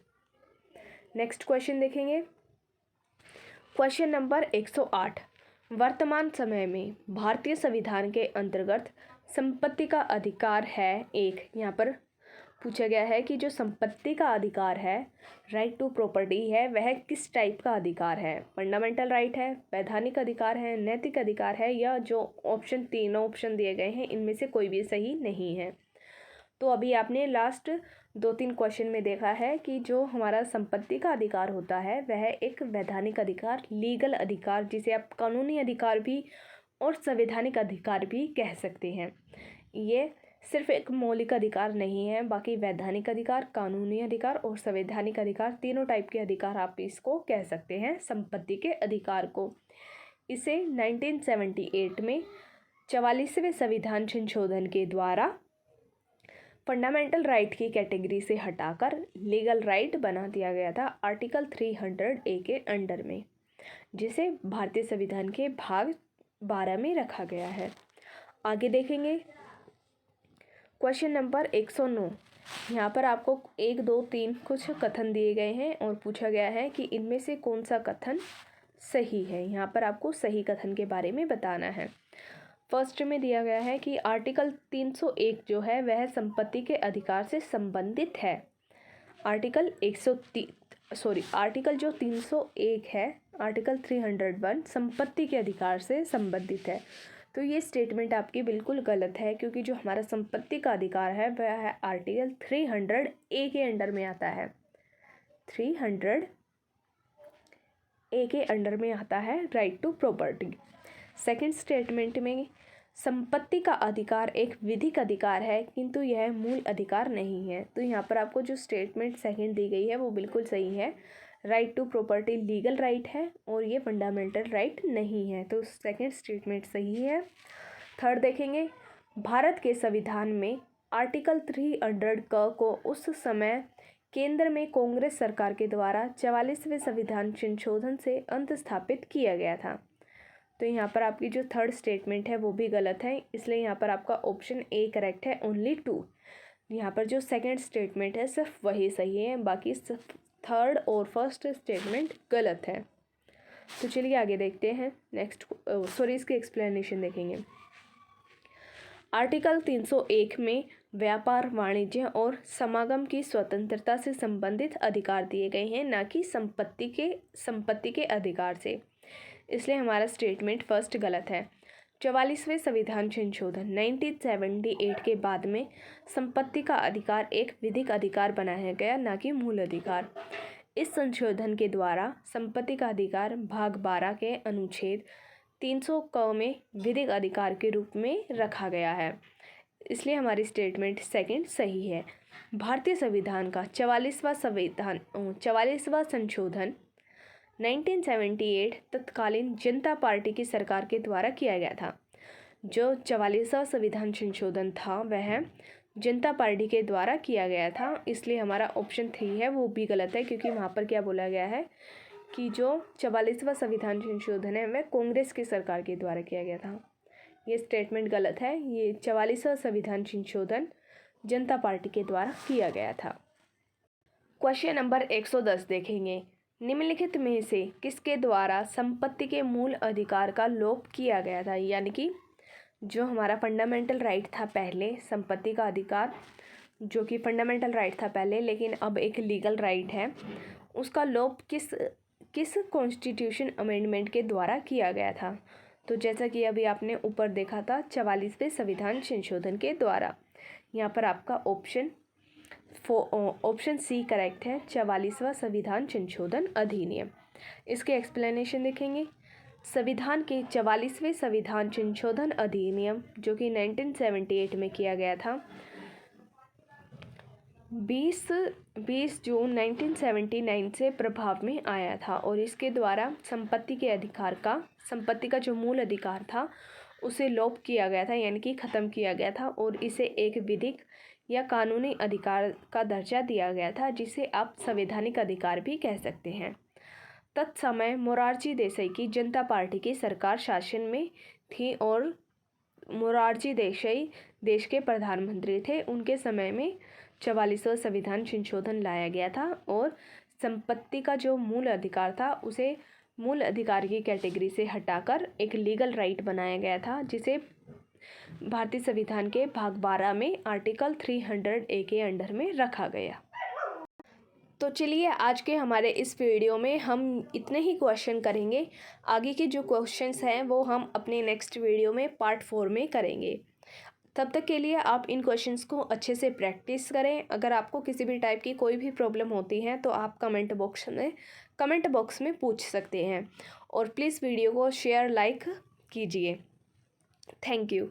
नेक्स्ट क्वेश्चन देखेंगे। क्वेश्चन नंबर 108, वर्तमान समय में भारतीय संविधान के अंतर्गत संपत्ति का अधिकार है एक, यहाँ पर पूछा गया है कि जो संपत्ति का अधिकार है, राइट टू प्रॉपर्टी है, वह किस टाइप का अधिकार है। फंडामेंटल राइट है, वैधानिक अधिकार है, नैतिक अधिकार है, या जो तीनों ऑप्शन दिए गए हैं इनमें से कोई भी सही नहीं है। तो अभी आपने लास्ट 2-3 क्वेश्चन में देखा है कि जो हमारा संपत्ति का अधिकार होता है वह एक वैधानिक अधिकार, लीगल अधिकार, जिसे आप कानूनी अधिकार भी और संवैधानिक अधिकार भी कह सकते हैं। ये सिर्फ एक मौलिक अधिकार नहीं है, बाकी वैधानिक अधिकार, कानूनी अधिकार और संवैधानिक अधिकार, तीनों टाइप के अधिकार आप इसको कह सकते हैं संपत्ति के अधिकार को। इसे 1978 में 44वें संविधान संशोधन के द्वारा फंडामेंटल राइट की कैटेगरी से हटाकर लीगल राइट बना दिया गया था आर्टिकल 300A के अंडर में, जिसे भारतीय संविधान के भाग 12 में रखा गया है। आगे देखेंगे क्वेश्चन नंबर 109। यहाँ पर आपको 1, 2, 3 कुछ कथन दिए गए हैं और पूछा गया है कि इनमें से कौन सा कथन सही है। यहाँ पर आपको सही कथन के बारे में बताना है। फर्स्ट में दिया गया है कि आर्टिकल 301 जो है वह संपत्ति के अधिकार से संबंधित है। आर्टिकल जो 301 है, आर्टिकल 301 संपत्ति के अधिकार से संबंधित है। तो ये स्टेटमेंट आपकी बिल्कुल गलत है, क्योंकि जो हमारा संपत्ति का अधिकार है वह है आर्टिकल 300A के अंडर में आता है। 300A के अंडर में आता है right to property. Second statement में संपत्ति का अधिकार एक विधिक अधिकार है, किंतु यह मूल अधिकार नहीं है। तो यहाँ पर आपको जो स्टेटमेंट सेकंड दी गई है वो बिल्कुल सही है। Right to property legal right है और ये फंडामेंटल राइट नहीं है, तो सेकंड स्टेटमेंट सही है। थर्ड देखेंगे, भारत के संविधान में आर्टिकल 300 को उस समय केंद्र में कांग्रेस सरकार के द्वारा 44वें संविधान संशोधन से अंत स्थापित किया गया था। तो यहाँ पर आपकी जो थर्ड स्टेटमेंट है वो भी गलत है, इसलिए यहाँ पर आपका ऑप्शन ए करेक्ट है, ओनली 2। यहाँ पर जो सेकंड स्टेटमेंट है सिर्फ वही सही है, बाकी थर्ड और फर्स्ट स्टेटमेंट गलत है। तो चलिए आगे देखते हैं। इसकी एक्सप्लेनेशन देखेंगे। आर्टिकल 301 में व्यापार, वाणिज्य और समागम की स्वतंत्रता से संबंधित अधिकार दिए गए हैं, न कि संपत्ति के अधिकार से, इसलिए हमारा स्टेटमेंट फर्स्ट गलत है। 44वें संविधान संशोधन 1978 के बाद में संपत्ति का अधिकार एक विधिक अधिकार बनाया गया, न कि मूल अधिकार। इस संशोधन के द्वारा संपत्ति का अधिकार भाग 12 के अनुच्छेद 300 क में विधिक अधिकार के रूप में रखा गया है, इसलिए हमारी स्टेटमेंट सेकंड सही है। भारतीय संविधान का 44वां संशोधन 1978 तत्कालीन जनता पार्टी की सरकार के द्वारा किया गया था। जो 44वां संविधान संशोधन था वह जनता पार्टी के द्वारा किया गया था, इसलिए हमारा ऑप्शन 3 है वो भी गलत है, क्योंकि वहाँ पर क्या बोला गया है कि जो 44वां संविधान संशोधन है वह कांग्रेस की सरकार के द्वारा किया गया था। ये स्टेटमेंट गलत है। ये 44वां संविधान संशोधन जनता पार्टी के द्वारा किया गया था। क्वेश्चन नंबर 110 देखेंगे। निम्नलिखित में से किसके द्वारा संपत्ति के मूल अधिकार का लोप किया गया था? यानी कि जो हमारा फंडामेंटल राइट था पहले, संपत्ति का अधिकार जो कि फंडामेंटल राइट था पहले लेकिन अब एक लीगल राइट है, उसका लोप किस कॉन्स्टिट्यूशन अमेंडमेंट के द्वारा किया गया था? तो जैसा कि अभी आपने ऊपर देखा था 44वें संविधान संशोधन के द्वारा। यहाँ पर आपका ऑप्शन सी करेक्ट है, 44वां संविधान संशोधन अधिनियम। इसके एक्सप्लेनेशन देखेंगे। संविधान के 44वें संविधान संशोधन अधिनियम जो कि 1978 में किया गया था, 20 जून 1979 से प्रभाव में आया था और इसके द्वारा संपत्ति का जो मूल अधिकार था उसे लोप किया गया था, यानी कि ख़त्म किया गया था और इसे एक विधिक या कानूनी अधिकार का दर्जा दिया गया था, जिसे आप संवैधानिक अधिकार भी कह सकते हैं। तत्समय मोरारजी देसाई की जनता पार्टी की सरकार शासन में थी और मोरारजी देसाई देश के प्रधानमंत्री थे। उनके समय में 44वां संविधान संशोधन लाया गया था और संपत्ति का जो मूल अधिकार था उसे मूल अधिकार की कैटेगरी से हटाकर एक लीगल राइट बनाया गया था, जिसे भारतीय संविधान के भाग 12 में आर्टिकल 300A के अंडर में रखा गया। तो चलिए आज के हमारे इस वीडियो में हम इतने ही क्वेश्चन करेंगे। आगे के जो क्वेश्चंस हैं वो हम अपने नेक्स्ट वीडियो में पार्ट 4 में करेंगे। तब तक के लिए आप इन क्वेश्चंस को अच्छे से प्रैक्टिस करें। अगर आपको किसी भी टाइप की कोई भी प्रॉब्लम होती है तो आप कमेंट बॉक्स में पूछ सकते हैं और प्लीज़ वीडियो को शेयर लाइक कीजिए। Thank you.